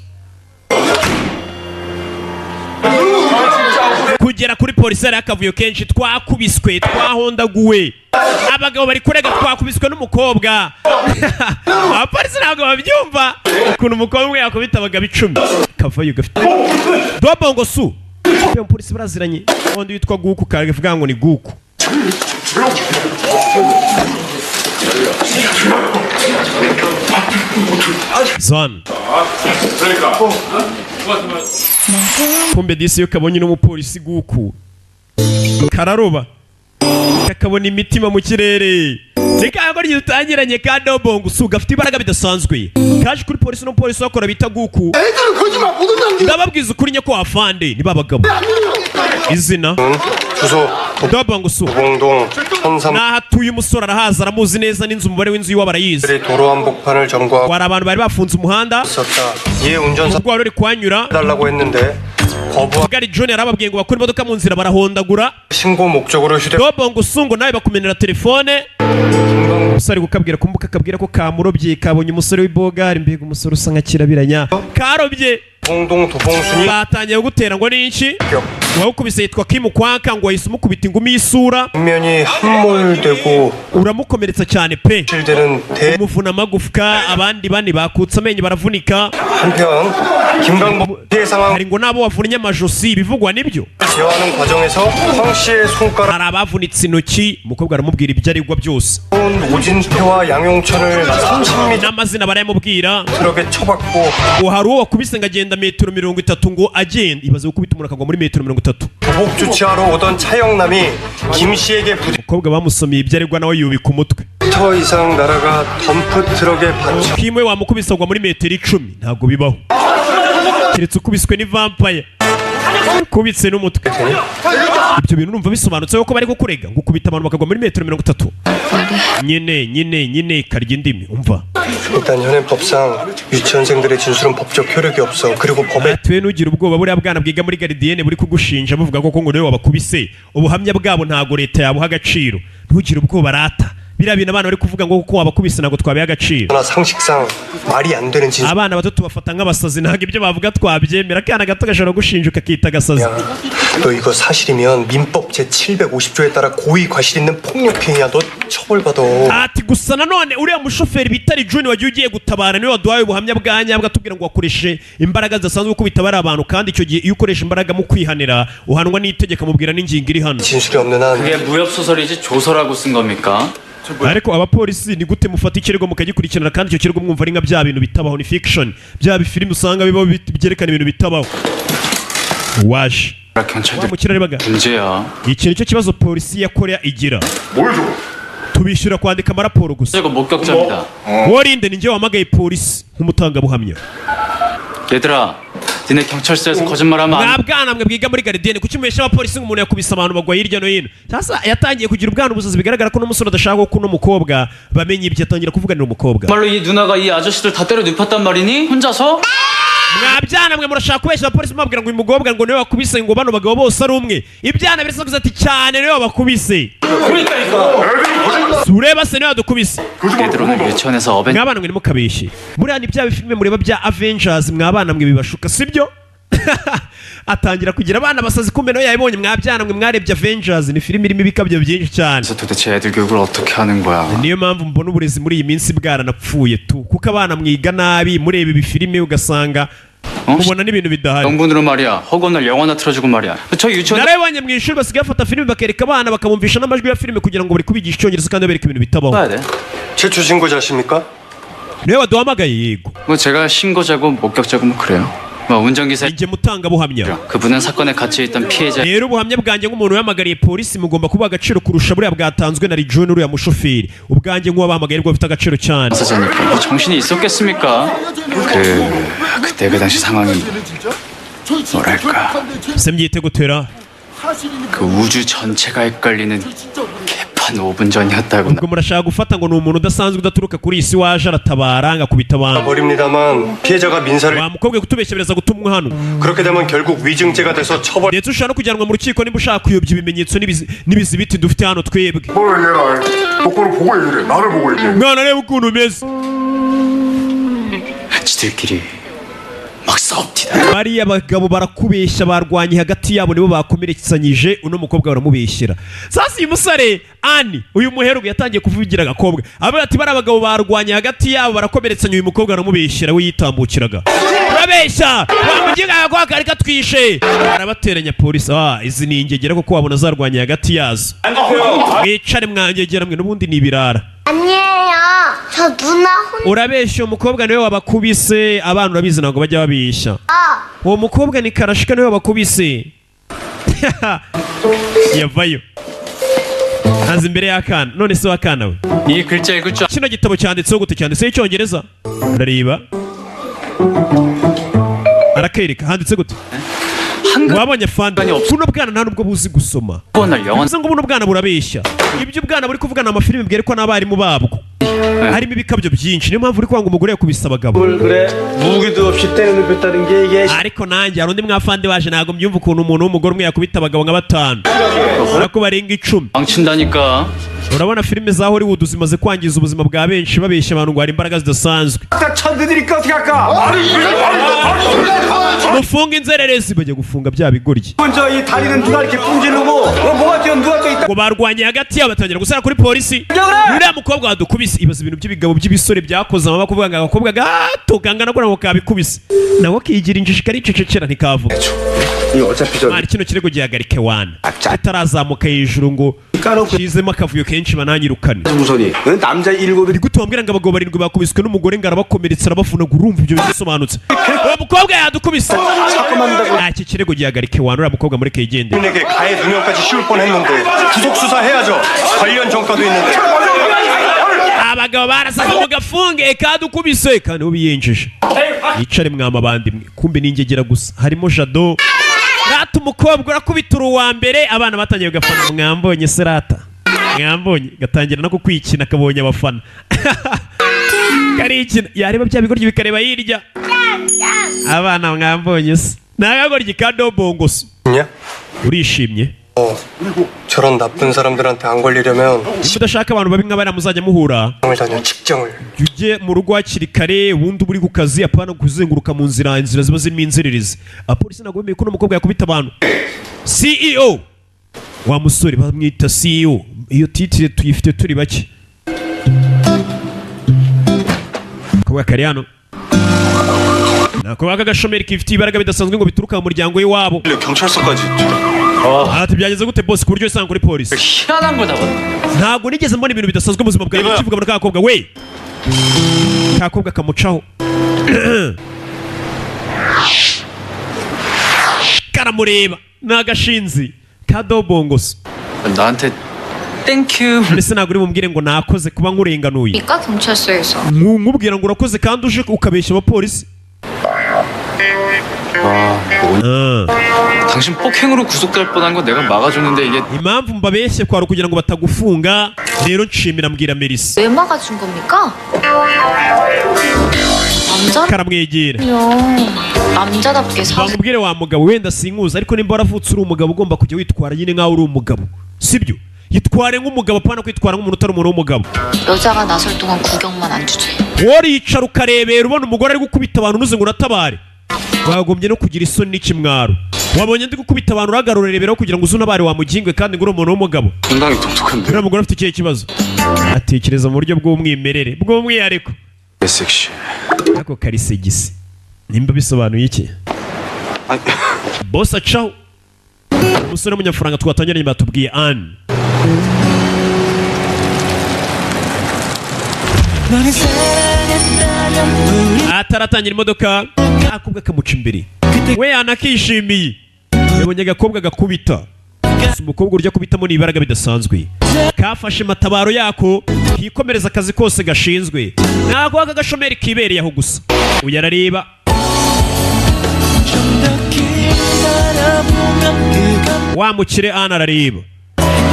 Kugera kuri polisi ari akavuyo kenshi twakubiswe twahondaguwe. Abagabo bari kurega twakubiswe n'umukobwa. Abapolisi ntabwo babyumva ukuntu umukobwa yakubita abagabo 10 kavayo gafite dobongo su. Iyo polisi baraziranye undi witwa Guku kavuga ngo ni Guku. Zan kumbe disi yo kabonye n'umupolisi Guku kararoba kakabona imitima mu kirere zikago ryutangiranye ka dobongo su gafite ibaraga bidasanzwe kaje kuri polisi n'umupolisi wakora bita Guku. Ndababwiza ukuri nyako afande ni babagabo izina 주소 dobongo su 도봉동 현삼 nahatuye umusore arahaza aramuzi neza n'inzu umubare w'inzu yiwa barayizi. 도로 한복판을 점거하고 wari abantu bari bafunze umuhanda 있었다. 이에 운전사 ubwo wari uri kuhanyura 달라고 했는데 거부한 Gari John yarababwiye ngo bakore imodoka mu nzira barahondagura. 신고 목적으로 휴대폰 Dobongo sungo nawe bakumenera telefone. Umusore gukabwira kumbuka kabwira ko kamurobye kabonye umusore w'ibogari mbega umusore usa nka kirabiranya karobye. 도봉동 도봉순이 Batangiye gutera ngo n'iki wawukubise yitwa Kim Kwanka ngo yahise umukubita ingumi y'isura 뒷면이 함몰되고 uramukomeretsa cyane pe 실되는 대 umuvuna amagufwa abandi bane bakutse amenyo baravunika. 한편 김강복 피해 상황 Hari ngo nabo wavunnye amajosi bivugwa nibyo. 제어하는 과정에서 황 씨의 손가락 Hari abavunitse intoki umukobwa aramubwira ibyo arigwa byose 오진태와 양용천을 30m n'amazina barayamubwira 트럭에 쳐박고 ngo hari uwo wakubise ngo agenda metero 30 ngo agenda. Ibaze gukubita umuntu akagwa muri metero 30. 보복 조치하러 오던 차영남이 김 씨에게 umukobwa bamusomeye ibyo aregwa nawe yubika umutwe. 9m 이상 날아가 덤프 트럭에 받쳐 kimwe wamukubise agwa muri metero 10 ntabwo bibaho keretse ukubiswe ni vampire kubitse n'umutwe. Ibyo bintu numva bisobanutse ko bari kukurega ngo ukubita abantu bakagwa muri metero 30. nyine karya indimi umva. 일단 현행 법상 유치원생들의 진술은 법적 효력이 없어. 그리고 법에 twe nugira ubwoba buriya bwana bwiga muri Gardienne buri kugushinja buvuga ko ngo niwe wabakubise ubuhamya bwabo ntago leta yabuha agaciro. Ntugire ubwoba rata biriya bintu abana bari kuvuga ngo kuko wabakubise ntabwo twabiha agaciro. 나 상식상 말이 안 되는 진술. abana bato tubafata nk'abasazi ntabwo ibyo bavuga twabyemera. akana gato gashobora gushinjuka akita agasazi. 너 이거 사실이면 민법 제 750조에 따라 고의 과실 있는 폭력행위야. 너 처벌받아. ati gusa nanone uriya mushoferi bitari June wagiye ugiye gutabara niwe waduhaye ubuhamya bwa nyabwo atubwira ngo wakoreshe imbaraga zidasanzwe gukubita bari abantu, kandi icyo gihe iyo ukoresha imbaraga mu kwihanira uhanwa n'itegeko mubwira n'ingingo iri hano. 진술이 없는 한 그게 무협 소설이지 조서라고 쓴 겁니까? ariko abapolisi ni gute mufata ikirego mukagikurikirana kandi icyo kirego mwumva ari nka bya bintu bitabaho, ni fiction, bya bifilimi usanga bibaho byerekana ibintu bitabaho. waje 경찰들 wamukira rebaga 문제야. iki nicyo kibazo polisi ya Korea igira. tubishyura kwandika amaraporo gusa. 이거 목격자입니다. warinde ni njye wamagaye polisi nk'umutangabuhamya. 얘들아, 니네 경찰서에서 거짓말하면 안. mwabwana mwe bwiga muri Gardienne kuki mubesha abapolisi ngo umuntu yakubise abantu bagwa hirya no hino. sasa yatangiye kugira ubwana ubusazi bigaragara ko n'umusore adashaka ko n'umukobwa bamenye ibyo, atangira kuvuganira umukobwa. 정말로 이 누나가 이 아저씨들 다 때려 눕혔단 말이니? 혼자서? mwabyana mwe murashaka kubeshya abapolisi mubabwira ngo uyu mukobwa ngo niwe wakubise ngo bano bagabo bose ari umwe. ibyana birasakuza ati cyane niwe wabakubise. sureba se niwe wadukubise. 얘들 오늘 유치원에서 어벤 mwabana mwe ntimukabeshye. buriya ni bya bifilime mureba bya Avengers, mwabana mwe bibashuka sibyo? atangira kugira abana basazi kumbe nawe yabibonye. mwabyana mwe mwarebye Avengers, ni filime irimo ibikabyo byinshi cyane. 도대체 애들 교육을 어떻게 하는 거야? niyo mpamvu mbona uburezi muri iyi minsi bwaranapfuye tu, kuko abana mwiga nabi mureba ibi filime ugasanga mubona n'ibintu bidahari. 영분으로 말이야. 허구날 영화나 틀어주고 말이야. 저 유치원 narabibonye mu ishuri basigaye bafata filime bakereka abana bakabumvisha n'amajwi ya filime kugira ngo bari kubigisha icyongereza kandi babereka ibintu bitabaho. 봐야 돼. 최초 신고자십니까? niwe waduhamagaye. yego 뭐 제가 신고자고 목격자고 뭐 그래요. 뭐 운전기사 njye mutangabuhamya. 그분은 사건에 갇혀 있던 피해자. rero ubuhamya bwanjye nk'umuntu wamagariye polisi mugomba kuba agaciro kurusha buriya bwatanzwe na June uriya mushoferi. ubwanjye nk'uwabahamagaye rwo bufite agaciro cyane. 사자니까 뭐 정신이 있었겠습니까? 그때 그 당시 상황이 뭐랄까 se mbyite gutera 그 우주 전체가 헷갈리는 개판 5분 전이었다고. ubwo murashaka gufata ngo ni umuntu udasanzwe udaturuka kuri iyi si waje aratabara ngakubita abantu. 버립니다만 피해자가 민사를 wa mukobwa kutubeshya biraza gutumwa hano. 그렇게 되면 결국 위증죄가 돼서 처벌. ndetse ushobora no kujyanwa mu rukiko niba ushaka kuyobya ibimenyetso n'ibizibiti dufite hano twebwe. 뭘 얘라 똑바로 보고 얘기해. 나를 보고 얘기해. mwana reba ukuntu umeze. 지들끼리 막 싸웁니다. bariya bagabo barakubeshya, barwanye hagati yabo nibo bakomeretsanyije uno mukobwa baramubeshyera. sasa uyu musore Ani uyu muherugu yatangiye kuvugira agakobwa avuga ati bari abagabo barwanye hagati yabo barakomeretsanya uyu mukobwa baramubeshyera we yitambukiraga. urabeshya wamugiga agakobwa kari katwishe. arabateranya polisi. izi ni ingegera kuko wabona zarwanye hagati yazo. mwicare mwangegera mwe n'ubundi ni ibirara. 아니에요. 저 누나 혼. urabeshya umukobwa niwe wabakubise. abana urabizi ntabwo bajya babeshya. uwo mukobwa ni Karashika niwe wabakubise. yavayo aza imbere y'akana. none se wakana we 이 글자 읽을 줄 kino gitabo cyanditseho gute? cyanditseho icyongereza? urareba arakereka handitse gute? wabonye fanda buno bwana nta nubwo buzi gusoma. 날 영화 bivuze ngo buno bwana burabeshya. ibyo ubwana buri kuvugana amafilime bwerekwa n'abarimu babwo harimo ibikabyo byinshi. niyo mpamvu uri kwanga umugore yakubise abagabo. 그래 무기도 없이 때려 눕혔다는 게 이게 ariko nanjye hari undi mwafande waje ntabwo mbyumva ukuntu umuntu w'umugore umwe yakubita abagabo nka 5 urako barenga 10. 망친다니까. urabona filime za Hollywood zimaze kwangiza ubuzima bwa benshi babeshya abantu ngo hari imbaraga zidasanzwe. 천드니까 어떻게 할까? mufunga inzererezi bajya gufunga bya bigoryi. 먼저 이 다리는 누가 이렇게 뿜지르고 뭐가 뛰어 누가 또 있다. ngo barwanye hagati yabo batangira gusara kuri polisi. uriya mukobwa wadukubise. ibaza ibintu by'ibigabo by'ibisore byakoze amaboko kuvuga ngo agakobwa gato kangana ko nako kabikubise nawe akigira injiji karicecekera ntikavuga. 이거 어차피 저 mari kino kirego gihagarike wana kitarazamuka hejuru ngo kizemo akavuyo kenshi bananyirukane. 우선이 남자 7이 ni gute wambwira ngo abagabo 7 bakubiswe n'umugore ngo arabakomeretsa arabavuna ngo urumva ibyo bisobanutse? uwo mukobwa yadukubise. iki kirego gihagarike wana uriya mukobwa muri kegende. 에게 가해 누명까지 씌울 뻔했는데 구속 수사해야죠. 관련 전과도 있는데. abagabo barasaga mu gafunge kadukubise kandi ubiyenjeje. yicare mwama bandi mwe kumbe ningegera gusa harimo Jado. rata umukobwa urakubita uwa mbere abana batangiye gafana. mwambonye serata mwambonye gatangira no kukwikina kabonye abafana. karikina yareba bya bigoryi bikareba hirya. abana mwambonye se nagagoryi kadobongoso. 냐? urishimye 저런 나쁜 사람들한테 안 걸리려면 mudashaka abantu babi nk'abana muzajya muhura 직장을 다녀 직장을. ujye mu rugo hakiri kare wundi uba uri ku kazi apana kuzenguruka mu nzira ziba zirimo inzererezi apolisi ntabwo bemeye ko umukobwa yakubita abantu CEO wa musore bamwita CEO iyo titire tuyifite turi bake akobwa kari hano nakobwa k'agashomeri kifite ibaraga bidasanzwe ngo bituruka mu muryango w'iwabo 경찰서까지. ati byageze gute boss ku buryo usanga kuri polisi 희한한 거다. ntabwo nigeze mbona ibintu bidasanzwe mu buzima bwawe kivuga muri kakobwa we kakobwa kamucaho karamureba nagashinzi kadobongoso 나한테 땡큐. ndetse ntabwo uri bumubwire ngo nakoze kuba nkurenganuye 그러니까 경찰서에서 nkubwira ngo urakoze kandi uje ukabeshya abapolisi 당신 폭행으로 구속될 뻔한 건 내가 막아줬는데 이게 impamvu mbabeshye kwari ukugira ngo batagufunga rero nshimira mbwira Melissa 왜 막아준 겁니까? 남자라면 karamwegera 남자답게 사 bamubwire wa mugabo wenda sinkuzi ariko nimba waravutse uri umugabo ugomba kujya witwara nyine nk'aho uri umugabo sibyo yitware nk'umugabo apana kwitwara nk'umuntu utari umuntu w'umugabo 여자가 나설 동안 구경만 안 주지. woricara ukarebera ubona umugore ari gukubita abantu unuze ngo unatabare wagombye no kugira isoni n'ikimwaro wabonye ndi gukubita abantu uragarura reberaho kugira ngo uze unabare wamugingwe kandi ngo uri umuntu w'umugabo 상당히 독특한데. uriya mugore afite ikihe kibazo atekereza mu buryo bw'umwimerere bw'umwihariko 섹시. ako karisegisi nimba bisobanuye iki 아니, boss acaho umusore w'umunyamafaranga twatangiranye batubwiye Anne ataratangira imodoka akobwa kamuca imbere we yanakishimiye yabonye agakobwa gakubita gusa umukobwa urya kubitamo ni ibaraga bidasanzwe kafashe matabaro yako kikomereza akazi kose gashinzwe ntabwo aka gashomeri kibereye aho gusa uyu arareba wamukire Anne arareba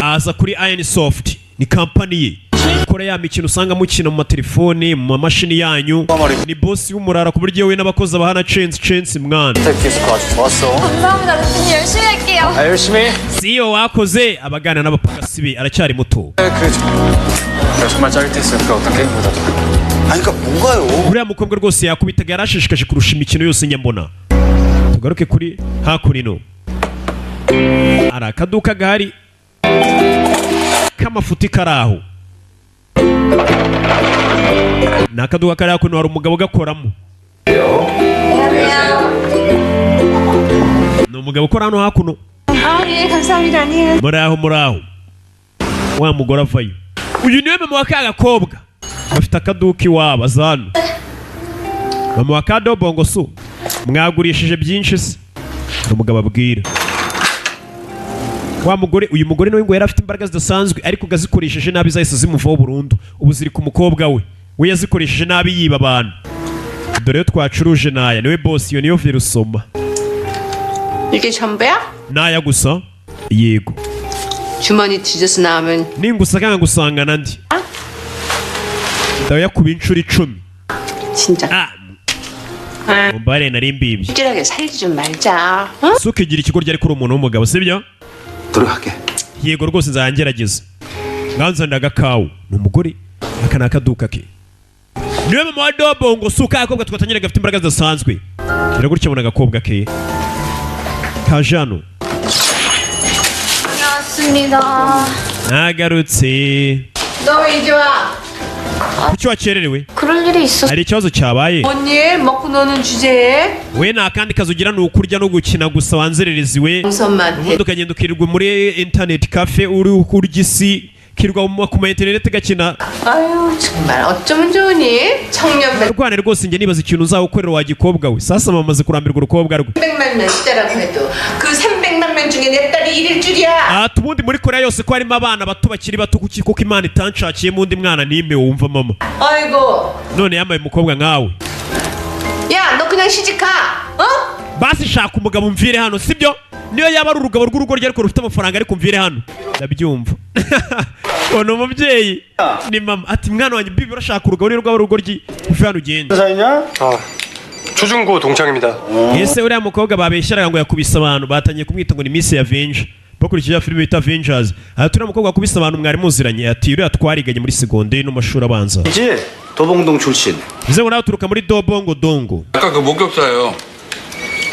aza kuri Iron Soft ni kampani ye ikora ya mikino usanga mukina mu matelefoni mu mamashini yanyu ni boss w'umurara ku buryo we n'abakozi abahana chance mwana 감사합니다. 루틴 열심히 할게요. 아 열심히. CEO wakoze abagana n'abapagasi be aracyari muto 그래. 내가 정말 짜릿했어요. 그 어떤 게임보다도. 아니 그러니까 뭐가요? uriya mukobwa rwose yakubitaga yarashishikaje kurusha imikino yose nyambona tugaruke kuri hakurino hari akaduka gahari k'amafuti kari aho ni akaduka kari hakuno hari umugabo ugakoramo ni umugabo ukora hano hakuno 아, 예, 감사합니다. 안녕. muri aho wa mugore avayo uyu niwe mama wa ka gakobwa bafite akaduka iwabo aza hano mama wa kadobongo so mwagurishije byinshi se hari umugabo abwira wa mugore uyu mugore nawe ngo yari afite imbaraga zidasanzwe ariko gazikoresheje nabi zahise zimuvaho burundu ubu ziri ku mukobwa we yazikoresheje nabi yiba abantu dore yo twacuruje naya niwe boss iyo niyo virusoma 이게 전부야? naya gusa yego 주머니 뒤져서 나오면 ningusanga ngusangana ndi ndayakuba inshuro 10 진짜 mumbare nari mbibye 찌질하게 살지 좀 말자. 어? suka igira ikigo ryari kuri umuntu w'umugabo sibyo 들어갈게. yego rwose nzagerageza nganzanira agakawu ni umugore aka ni akaduka ke niwe mama wa dobongo suka akobwa twatangire gafite imbaraga zidasanzwe gira gutya abona agakobwa ke kaje hano 다녀왔습니다. nagarutse 너 왜 이제 와? kuki wakererewe 그럴 일이 있었어. hari ikibazo cyabaye 언니 먹고 노는 주제에 we nta kandi kazi ugira ni ukurya no gukina gusa wanzerereziwe 동선만 ubundi ukagenda ukirirwa muri internet cafe uri kurya isi kirirwa ku ma internet gakina 아유 정말 어쩌면 좋으니 청년 rwane rwose njye nibaza ikintu uzawukorera wa gikobwa we sasa mamaze kurambirwa urukobwa rwe 300만 명 시대라고 해도 그 300만 명 중에 내 딸이 1일 줄이야. ubundi muri korea yose ko harimo abana bato bakiri bato kuko imana itanshakiye undi mwana n'imwe wumva mama 아이고 none yambaye umukobwa nkawe 야 너 그냥 시집가. 어? basi shaka umugabo mvire hano sibyo niyo yaba ari urugabo rw'urugo rye ariko rufite amafaranga ariko mvire hano ndabyumva ni umubyeyi ni mama ati mwana wanjye bibi urashaka urugabo niyo rwaba urugo rye uve hano ugende 초중고 동창입니다. ese uriya mukobwa babeshyeraga ngo yakubise abantu batangiye kumwita ngo ni Miss Yavenje bakurikije filime bita Avengers. Aha turi umukobwa wakubise abantu mwari muziranye ati uriya twariganye muri segonderi no mashuri abanza. 이제 도봉동 출신. Bize ngo nawe turuka muri Dobongo Dongo. 아까 그 목격자예요.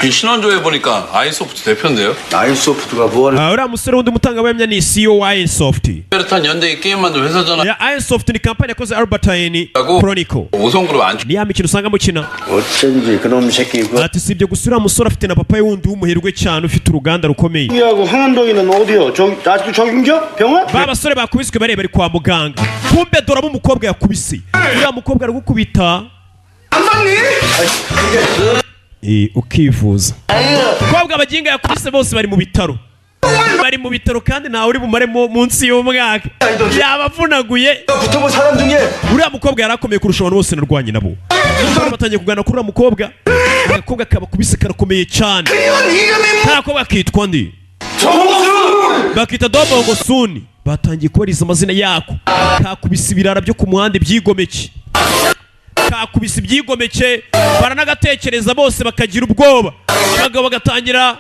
이 신원조회 보니까 아이소프트 대표인데요. 아이소프트가 뭐 하는 uriya musore wundi mutangabuhamya ni CEO wa Airsoft. 베르탄 연대기 게임 만든 회사잖아. Ya Airsoft ni kampani yakoze Albert Einstein Chronicle. 오성그룹 안 Ni ya mikino usanga mukina. 어쩐지 그놈 새끼 그 Ati sibyo gusa uriya musore afite na papa we wundi w'umuherwe cyane ufite uruganda rukomeye. 하고 황한동이는 어디요? 아직도 적인겨? 병원? Ba basore bakubiswe bareba ari kwa muganga. Kumbe doramo umukobwa yakubise. Uriya mukobwa aragukubita. Ukivuza. Umukobwa abaginga yakubise bose bari mu bitaro. Bari mu bitaro kandi ntawe uri bumaremo munsi y'umwaka. Yabavunaguye. 붙어본 사람 중에 Uriya mukobwa yarakomeye kurusha abantu bose narwanye nabo. Batangiye kugana kuri uriya mukobwa. Agakobwa kabakubise karakomeye cyane. Ntakobwa kitwa ndi. Bakita Dobongo Suni. Batangiye kubariza amazina yako. Kakubise ibirara byo ku muhanda byigomeke. Kakubise ibyigomeke baranagatekereza bose bakagira ubwoba. Abagabo bagatangira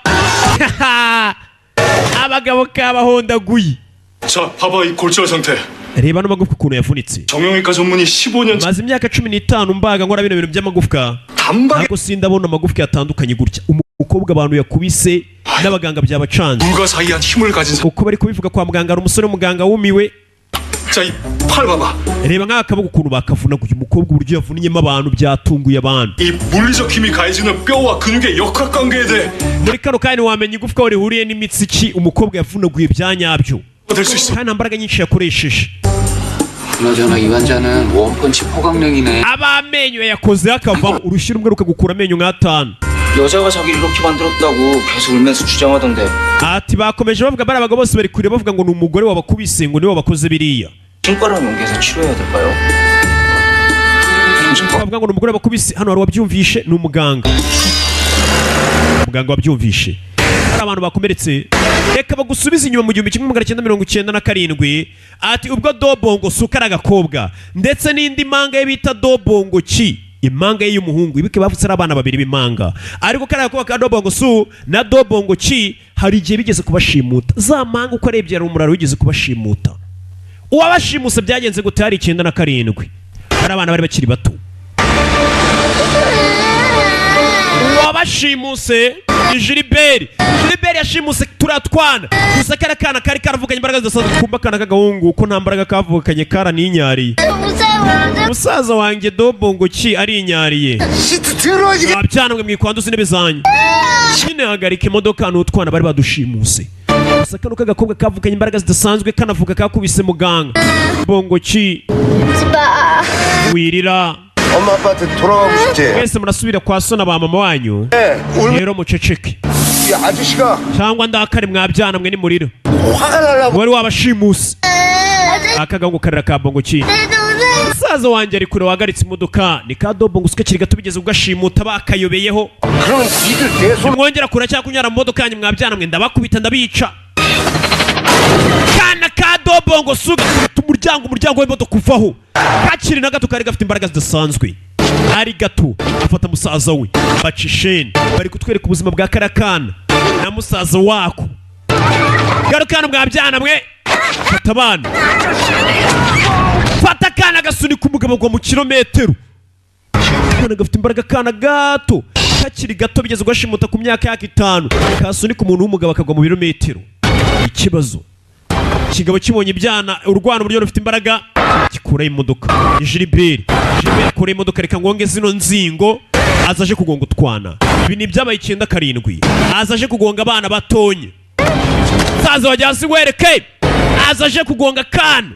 abagabo kabahondaguye. 자, 봐봐 이 골절 상태. Reba n'amagufwa ukuntu yavunitse. 정형외과 전문의 15년 Maze imyaka 15 mbaga nkora bino bintu by'amagufwa. 단박에 Ntabwo sindabona amagufwa yatandukanye gutya. Umukobwa abantu yakubise n'abaganga byabacanze. 불가사의한 힘을 가진 Uko bari kubivuga kwa muganga hari umusore w'umuganga wumiwe. 자, 이 팔 봐봐. Reba nk'akaboko ukuntu bakavunaguye umukobwa uburyo yavunyemo abantu byatunguye abantu. 이 물리적 힘이 가해지는 뼈와 근육의 역학관계에 대해 Muri kano kandi wamenya igufwa aho rihuriye n'imitsi ki umukobwa yavunaguye byanyabyo. 될수 있어. Kandi nta mbaraga nyinshi yakoresheje. 그나저나 이 환자는 원펀치 포강령이네. Abamenyo yakoze akavamo urushyi rumwe rukagukura amenyo nk'atanu. 여자가 자기를 이렇게 만들었다고 계속 울면서 주장하던데. Ati bakomeje bavuga bari abagabo bose bari kureba bavuga ngo ni umugore wabakubise ngo niwe wabakoze biriya. 손가락 연계해서 치료해야 될까요? Bavuga ngo ni umugore wabakubise hano hari wabyumvishe ni umuganga. Umuganga wabyumvishe. Hari abantu bakomeretse. Reka bagusubiza inyuma mu 1997. Ati ubwo Dobongo Suka aragakobwa ndetse n'indi manga ye bita Dobongo Chi. Imanga ye y'umuhungu ibike bavutse ari abana babiri b'imanga. Ariko kariya gakobwa ka Dobongo Su na Dobongo Chi hari igihe bigeze kubashimuta. Za manga uko arebye ari umuraro wigeze kubashimuta. Uwabashimuse byagenze gute hari 97. Hari abana bari bakiri bato. Uwabashimuse ni Gilbert yashimuse turatwana gusa karakana kari karavuganye imbaraga zidasanzwe kumba kana kagahungu ko nta mbaraga kavukanye kara ninyariye. Musaza wanjye Dobongo Chi ari inyariye. Abyanamwe mwikwanduza intebe zanyu. Nyine hagarika imodoka n'utwana bari badushimuse. Gusa kano kagakobwa kavukanye imbaraga zidasanzwe kanavuga kakubise muganga. Dobongo Chi wirira. 엄마 아빠한테 돌아가고 싶지? Mwese murasubira kwa so na ba mama wanyu. Rero muceceke. 이 아저씨가 Cyangwa ndakare mwabyana mwe ni muriro. 화가 나려고 Wari wabashimuse. Akagango karira ka Bongo Chi. Musaza wanjye ari kure wagaritse imodoka ni ka Dobongo Suka kiri gato bigeze ugashimuta bakayobeyeho. 그럼 니들 계속 Mwongera kura cyangwa kunyara mu modoka yanyu mwabyana mwe ndabakubita ndabica. Kana ka Dobongo Suka umuryango w'imodoka uvaho. Kakiri na gato kari gafite imbaraga zidasanzwe. Ari gato afata musaza we bacisheni bari kutwereka ubuzima bwa karakana na musaza wako. Garukana mwabyana mwe fata abana. Fata kana gasunika umugabo ngo mu kilometero. Kana gafite imbaraga kana gato kakiri gato bigeze ugashimuta ku myaka yaka 5 kasunika umuntu w'umugabo akagwa mu birometero. Ikibazo kigabo kibonye ibyana urwana uburyo rufite imbaraga gikura imodoka. Gilbert akora imodoka reka ngonge zino nzingo azaje kugonga utwana. Ibi ni byabaye 97 azaje kugonga abana batonye. Saza wajyasi wereke azaje kugonga kana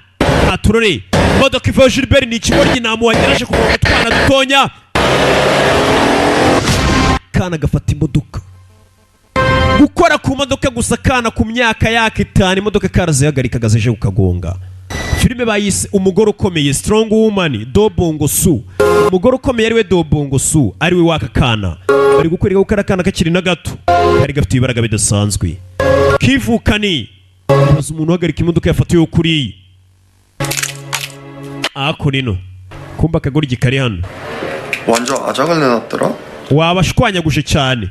aturore imodoka iva Gilbert ni ikigoryi namu wageraje kugonga utwana dutonya. Kana gafata imodoka gukora ku modoka gusa kana ku myaka yaka 5 imodoka karazihagarika gazeje kukagonga. Filime bayise umugore ukomeye Strong Woman Dobongo Su. Umugore ukomeye ari we Dobongo Su ari we waka kana. Bari gukorera gukara kana kakiri na gato kari gafite ibaraga bidasanzwe. Kivukani baza umuntu uhagarika imodoka yafatiwe kuri ako nino kumba kagoryi kari hano 완전 아작을 내놨더라. wabashwanyaguje cyane.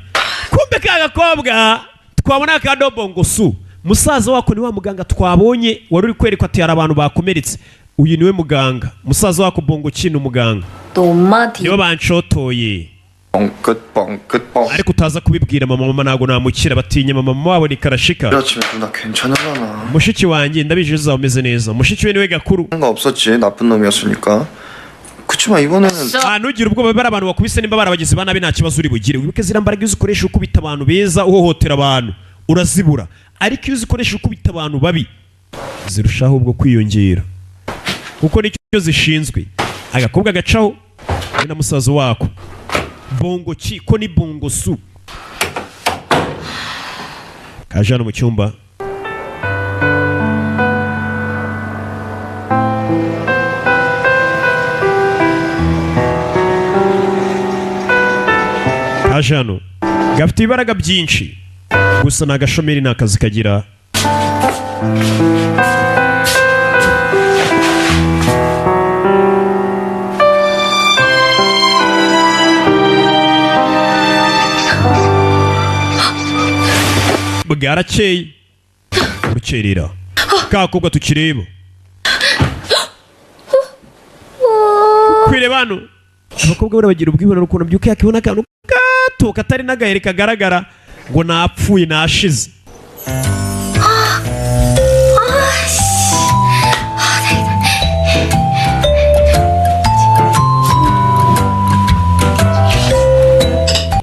Kumbe ka gakobwa twabona ka Dobongo Su musaza wako ni wa muganga twabonye wari uri kwerekwa ati hari abantu bakomeretse. Uyu niwe muganga. Musaza wako Bongo Chi umuganga. 너 엄마 뒤 Nibo banshotoye. 뻥끗. Ariko utaza kubibwira mama ntago namukira batinya mama wabo ni karashika. 그렇지 누나 괜찮잖아. Mushiki wanjye ndabizi uzaba umeze neza. Mushiki we niwe gakuru. 상관 없었지 나쁜 놈이었으니까. 그치만 이번에는 Nugira ubwoba bari abantu bakubise nimba barabagize banabi nta kibazo uri bugire. Wibuke zira mbaraga uzikoresha ukubita abantu beza uhohotera abantu urazibura. Ariko iyo uzikoresha ukubita abantu babi zirushaho ubwo kwiyongera. Kuko nicyo zishinzwe. Agakobwa gacaho na musaza wako. Bongo Chi ko ni Bongo Su. Kajana mu cyumba. Kajano gafite ibaraga byinshi. Gusa na gashomeri nakazi kagira. Bwarakeye urukerera kakobwa tukireba kwire bano abakobwa barabagira ubwibonero ukuntu byuka yakibona akantu gato katari nagahere kagaragara ngo napfuye nashize.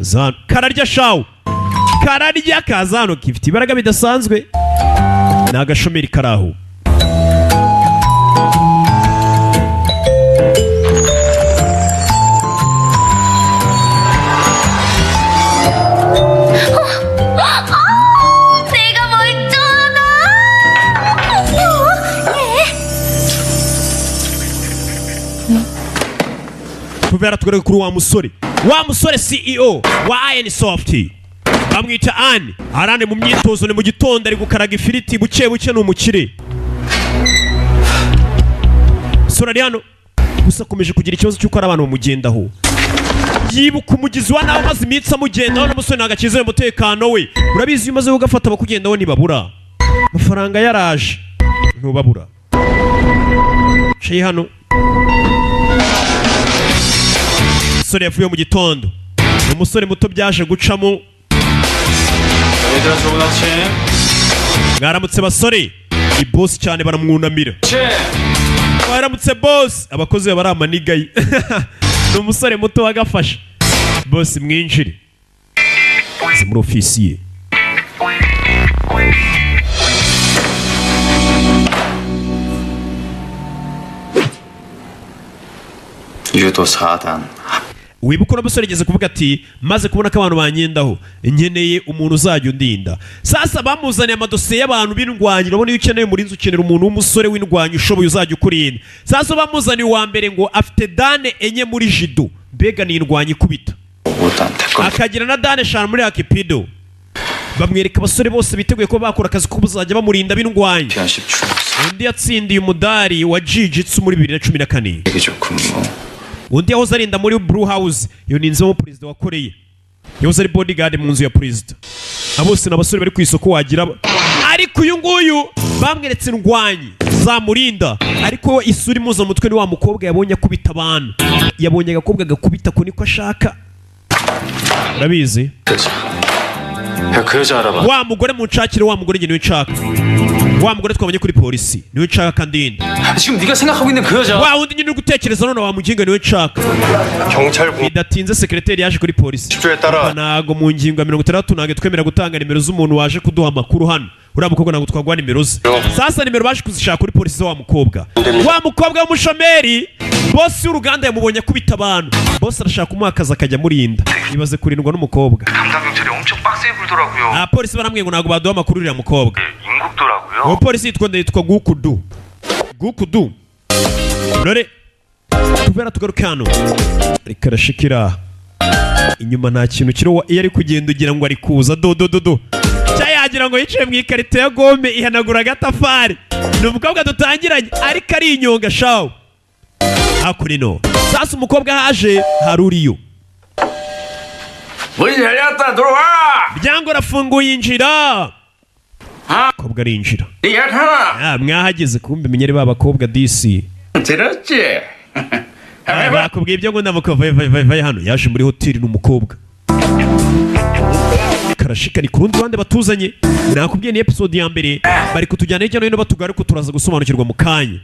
Zano kararya shawu kararya kazano kifite ibaraga bidasanzwe na gashomeri karaho. 내가 멀쩡하다. Tuvera tugarega kuri wa musore CEO wa Iron Soft bamwita Anne arane mu myitozo ni mu gitondo ari gukaraga ifiriti buke buke n'umukire. Sura hano gusa akomeje kugira ikibazo cy'uko ari abantu bamugendaho. Yibuka umugizi wa nawe maze imitsi amugendaho n'umusore nagakize umutekano we. Urabizi iyo umaze ugafata abakugendaho ntibabura. Amafaranga yaraje ntubabura. Shey hano umusore yavuye mu gitondo. Umusore muto byaje gucamo. 얘들아 좋은 아침. Mwaramutse basore. Ni boss cyane baramwunamira. Mwaramutse boss. Abakozi bari amanigayi. Ni umusore muto wagafasha. Boss mwinjire. Muri ofisi ye. 유도 4단. Wibuka umusore yageze kuvuga ati maze kubona ko abantu banyendaho nkeneye umuntu uzajya undinda. Sasa bamuzaniye amadosiye y'abantu b'indwanyi. Urabona iyo ukeneye umurinzi ukenera umuntu w'umusore w'indwanyi ushoboye uzajya ukurinda. Sasa bamuzaniye uwa mbere ngo afite dane enye muri jido. Mbega ni indwanyi ikubita. Akagira na dane 5 muri Akipido. Bamwereka abasore bose biteguye ko bakora akazi ko bazajya bamurinda b'indwanyi. Undi yatsindiye umudari wa Jiu-Jitsu muri 2014. Undi yahoze arinda muri Blue House. Iyo ni inzu mu perezida wa Korea. Yahoze ari bodyguard mu nzu ya perezida. Abose n'abasore bari ku isoko wagira. Ariko uyu nguyu bamweretse indwanyi zamurinda. Ariko isuri muzo mutwe ni wa mukobwa yabonye akubita abantu. Yabonye agakobwa gakubita ko niko ashaka. Urabizi? 그 여자 알아봐. Wa mugore mu nshakire wa mugore niwe nshaka. Wa mugore twabonye kuri polisi niwe nshaka kandi 지금 네가 생각하고 있는 그 여자. wa wundi nyine gutekereza none wa muginga niwe nshaka. 경찰 Bidatinze secretary yaje kuri polisi. 집조에 따라 Nago mu ngingo ya 60 nage twemera gutanga nimero z'umuntu waje kuduha amakuru hano. Uriya mukobwa ntabwo twagwa nimero ze. Sasa nimero baje kuzishaka kuri polisi wa mukobwa. Wa mukobwa w'umushomeri boss y'uruganda yamubonye kubita abantu. Boss arashaka kumuha akazi akajya murinda. Ibaze kurindwa n'umukobwa. 담당 경찰이 엄청 빡세게 굴더라고요. Polisi baramwe ngo ntabwo baduha amakuru uriya mukobwa. 인국도라고요. Uwo polisi yitwa Gukudu. Gukudu. Nore tuvera tugaruke hano. Reka rashikira. Inyuma nta kintu kiro iyo ari kugenda ugira ngo ari kuza do. Cyayagira ngo yicaye mu ikarito ya gome ihanagura agatafari. Ni umukobwa dutangiranye ariko ari inyonga shawo. Hakurino. Sasa umukobwa haje haruriyo. 문 열렸다 들어와. Muryango rafunguye injira. abakobwa arinjira 예찬아 mwahageze kumbe menyere ba bakobwa disi 들었지? bakubwiye ibyo ngo ndamukova vaye hano yaje muri hoteli n'umukobwa karashika ni ku rundi ruhande batuzanye nakubwiye ni episode ya mbere bari kutujyana hirya no hino batugara ko turaza gusobanukirwa mu kanya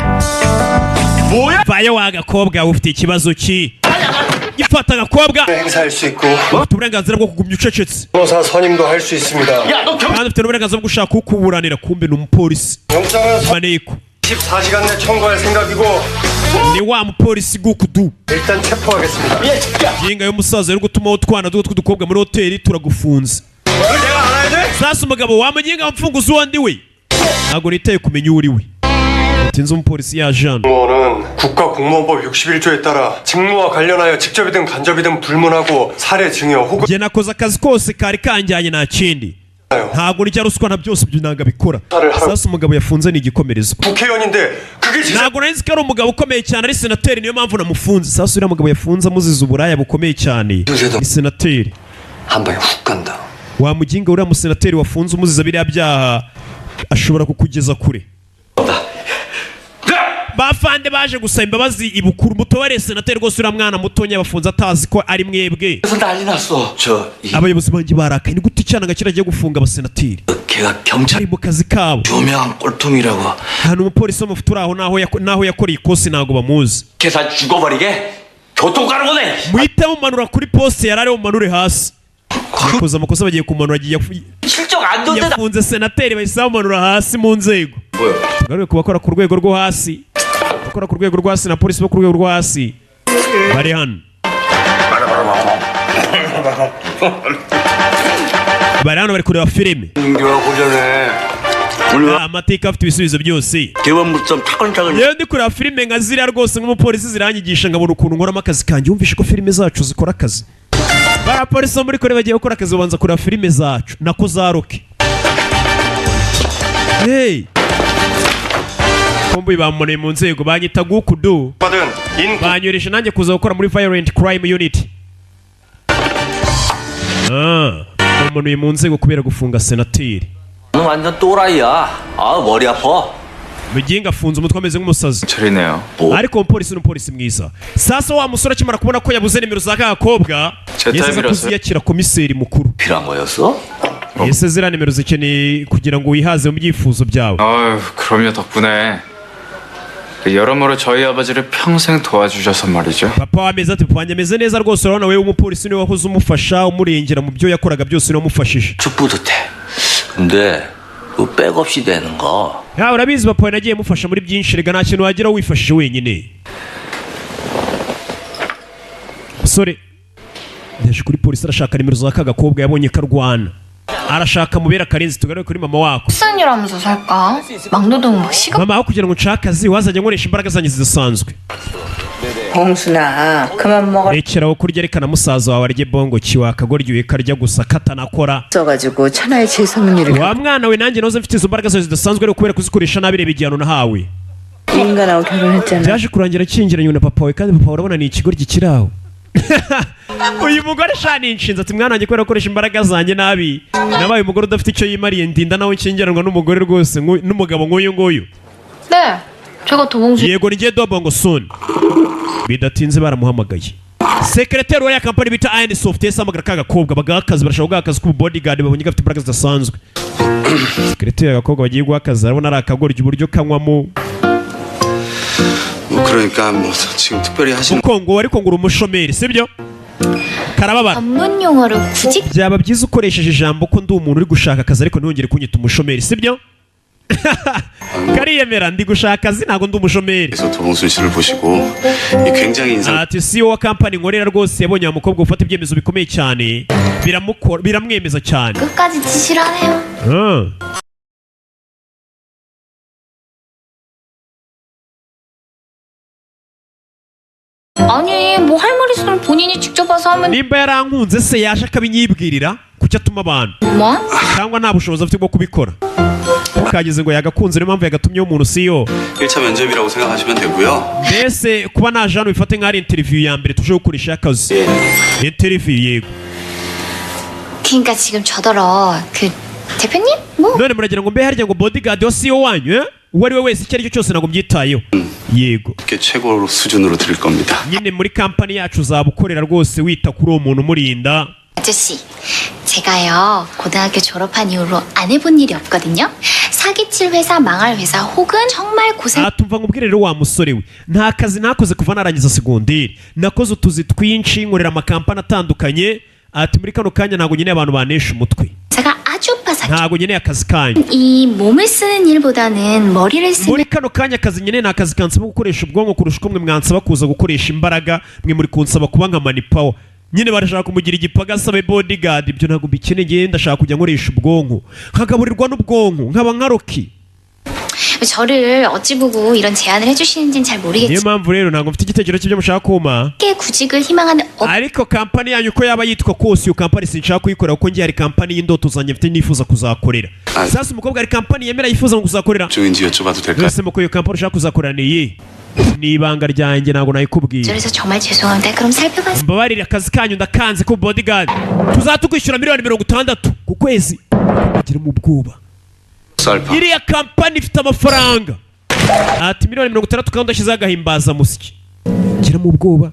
vaye wa gakobwa ufite ikibazo ki gifata agakobwa 행사할 수 있고 ufite uburenganzira bwo kugumya ucecetse 변호사 선임도 할 수 있습니다. kandi ufite n'uburenganzira bwo gushaka ukuburanira kumbe ni umupolisi 영장은 maneko 14시간 내 청구할 생각이고 ni wa mupolisi gukudu 일단 체포하겠습니다. yinga y'umusaza yo gutuma utwana tw'udukobwa muri hoteli turagufunze 그걸 내가 알아야 돼? sasa umugabo wamuginga mfunguzi uwandi we ntabwo nitaye kumenya uwo uri we tinze umupolisi yaje hano 공무원은 국가공무원법 61조에 따라 직무와 관련하여 직접이든 간접이든 불문하고 사례 증여 혹은 njye nakoze akazi kose kari kanjyanye nta kindi ntabwo nijya ruswa na byose ibyo ntabwo abikora sasa umugabo yafunze ni igikomerezwa 국회의원인데 그게 진짜 ntabwo nari nzi ko ari umugabo ukomeye cyane ari senateri niyo mpamvu namufunze sasa uriya mugabo yafunze amuziza uburaya bukomeye cyane ni senateri 한 방에 훅 간다. wamuginga uriya musenateri wafunze umuziza biriya byaha ashobora kukugeza kure bafande baje gusaba imbabazi ibukuru mutobare senateri rwose uriya mwana mutonya bafunze atazi ko ari mwebwe 그래서 난리 났어. abayobozi banjye barakaye ni gute icyana gakira agiye gufunga abasenateri 걔가 경찰 ari mu kazi kabo 유명한 꼴통이라고. hano umupolisi w'amafuti uri aho naho yakoreye ikosi ntabwo bamuzi 걔사 죽어버리게 교통 가는 거네. muhite mumanura kuri poste yari ariho mumanure hasi yakoze amakosa bagiye kumanura 실적 안 좋은데 yafunze senateri bahise bamanura hasi mu nzego tugaruke ku bakora ku rwego rwo hasi bakora ku rwego rwo hasi na polisi bo ku rwego rwo hasi bari hano bari hano bari kureba filime amateka afite ibisubizo byose 대원물점 타건타건. yewe ndi kureba filime nka ziriya rwose nk'umupolisi ziranyigisha nkabona ukuntu nkoramo akazi kanjye wumvishe ko filime zacu zikora akazi barapolisi bo muri kore bagiye gukora akazi babanza kureba filime zacu nako za roke hey kombi bamuneye mu nzego banyita gukudu 받은 인 banyoresha nanjye kuza gukora muri violent crime unit bamunuye mu nzego kubera gufunga senateri 너 완전 또라이야. 아 머리 아파. muginga afunze umutwe ameze nk'umusazi 저리네요. ariko umupolisi ni umupolisi mwiza sasa wa musore akimara kubona ko yabuze nimero za kagakobwa yese kuziyakira komiseri mukuru 필요한 거였어? yese ziriya nimero zikeneye kugira ngo wihaze mu byifuzo byawe 아유, 그럼요 덕분에 여러모로 저희 아버지를 평생 도와주셔서 말이죠. papa wameze ati papa wanjye ameze neza rwose urabona wewe umupolisi niwe wahoze umufasha umurengera mu byo yakoraga byose niwe wamufashije 쭉 뿌듯해. 근데 그 백없이 되는 거. ya urabizi papa nagiye mufasha muri byinshi rega nta kintu wagira wifashije wenyine musore yaje kuri polisi arashaka nimero za kagakobwa yabonye karwana arashaka mubera akarenzi tugaruke kuri mama wako 수산이라면서 살까? 막노동 막 시간 mama aho kugira ngo nshake akazi wazajya nkoresha imbaraga zanjye zidasanzwe 봉순아 그만 먹어 rekeraho kurya reka na musaza wawe arye bongo kiwakagoryoye karya gusa katanakora 써가지고 천하의 재수없는 일을 wa mwana we nanjye noze mfite izo mbaraga zawe zidasanzwe ariko kubera kuzikoresha nabi reba igihano nahawe 인간하고 결혼했잖아 byaje kurangira akingiranye na papa we kandi papa urabona ni ikigoryi kiri aho uyu mugore shani inshinze ati mwana wanjye kubera gukoresha imbaraga zanjye nabi nabaye umugore udafite icyo yimariye ndinda nawe nkingiranwa n'umugore rwose n'umugabo nk'uyu nguyu 네 제가 도봉수 yego ni dobongo soon bidatinze baramuhamagaye sekreteri wa ya kampani bita Iron Soft yasamagara kagakobwa bagaha akazi barashaka guha akazi k'ububodyguard babonye gafite imbaraga zidasanzwe sekreteri agakobwa bagiye guha akazi arabona ari akagoryi uburyo kanywamo 그러니까 뭐 지금 특별히 하시는 kuko ngo ariko ngo uri umushomeri sibyo karababara 전문 용어를 굳이 byaba byiza ukoresheje ijambo ko ndi umuntu uri gushaka akazi ariko ntiyongere kunyita umushomeri sibyo kariyemera ndi gushaka akazi ntabwo ndi umushomeri 그래서 도봉순 씨를 보시고 이 굉장히 인상 ati CEO wa kampani nkorera rwose yabonye umukobwa ufata ibyemezo bikomeye cyane biramwemeza cyane 끝까지 지시를 하네요. 아니 뭐 할 말 있으면 본인이 직접 와서 하면 nimba yarankunze se yaje akabinyibwirira kuki atuma abantu 뭐? cyangwa nta bushobozi afite bwo kubikora ukageze ngo yagakunze niyo mpamvu yagatumyeho umuntu CEO 1차 면접이라고 생각하시면 되고요. mbese kuba naje hano bifate nk'ari interview ya mbere tuje gukoresha akazi interview yego 그러니까 지금 저더러 그 대표님? 뭐? none muragira ngo mbe harya ngo bodyguard wa CEO wanyu uwo ari we wese icyo ari cyo cyose ntabwo mbyitayeho yego 이렇게 최고 수준으로 드릴 겁니다. nyine muri kampani yacu uzaba ukorera rwose wita kuri uwo muntu umurinda 아저씨, 제가요 고등학교 졸업한 이후로 안 해본 일이 없거든요. 사기칠 회사, 망할 회사, 혹은 정말 고생. tumva nkubwire rero wa musore we nta kazi nakoze kuva narangiza segonderi nakoze utuzi twinshi nkorera amakampani atandukanye ati muri kano kanya ntabwo nkeneye abantu banesha umutwe 제가 아주 빠삭. ntabwo nkeneye akazi kanyu 이 몸을 쓰는 일보다는 머리를 쓰는. muri kano kanya akazi nkeneye ni akazi kansaba gukoresha ubwonko kurusha uko mwe mwansaba kuza gukoresha imbaraga mwe muri kunsaba kuba nka manipawa nyine barashaka kumugira igipagasa be bodyguard ibyo ntabwo mbikeneye ndashaka kujya nkoresha ubwonko nkagaburirwa n'ubwonko nkaba nka Rocky 저를 어찌 보고 이런 제안을 해주시는지는 잘 niyo 모르겠지만 mpamvu rero ntabwo mfite igitekerezo cy'ibyo mushaka kumpa 구직을 희망하는 ariko kampani yanyu uko yaba yitwa kose iyo kampani sinshaka kuyikorera kuko ngiye hari kampani y'indoto zanjye mfite nifuza kuzakorera sasa umukobwa hari kampani yemera yifuza kuzakorera jo인지 여쭤봐도 될까요? wese muko iyo kampani ushaka kuzakorera ni iyi ni ibanga ryanjye ntabwo nayikubwiye 그래서 정말 죄송한데 그럼 살펴봐. mbabarire akazi kanyu ndakanze ko bodyguard tuzatukwishyura miliyoni 60 ku kwezi kugira mu bwoba 쌀파. iriya kampani ifite amafaranga ati miliyoni 60 kandi udashyizeho agahimbaza musyi gira mu bwoba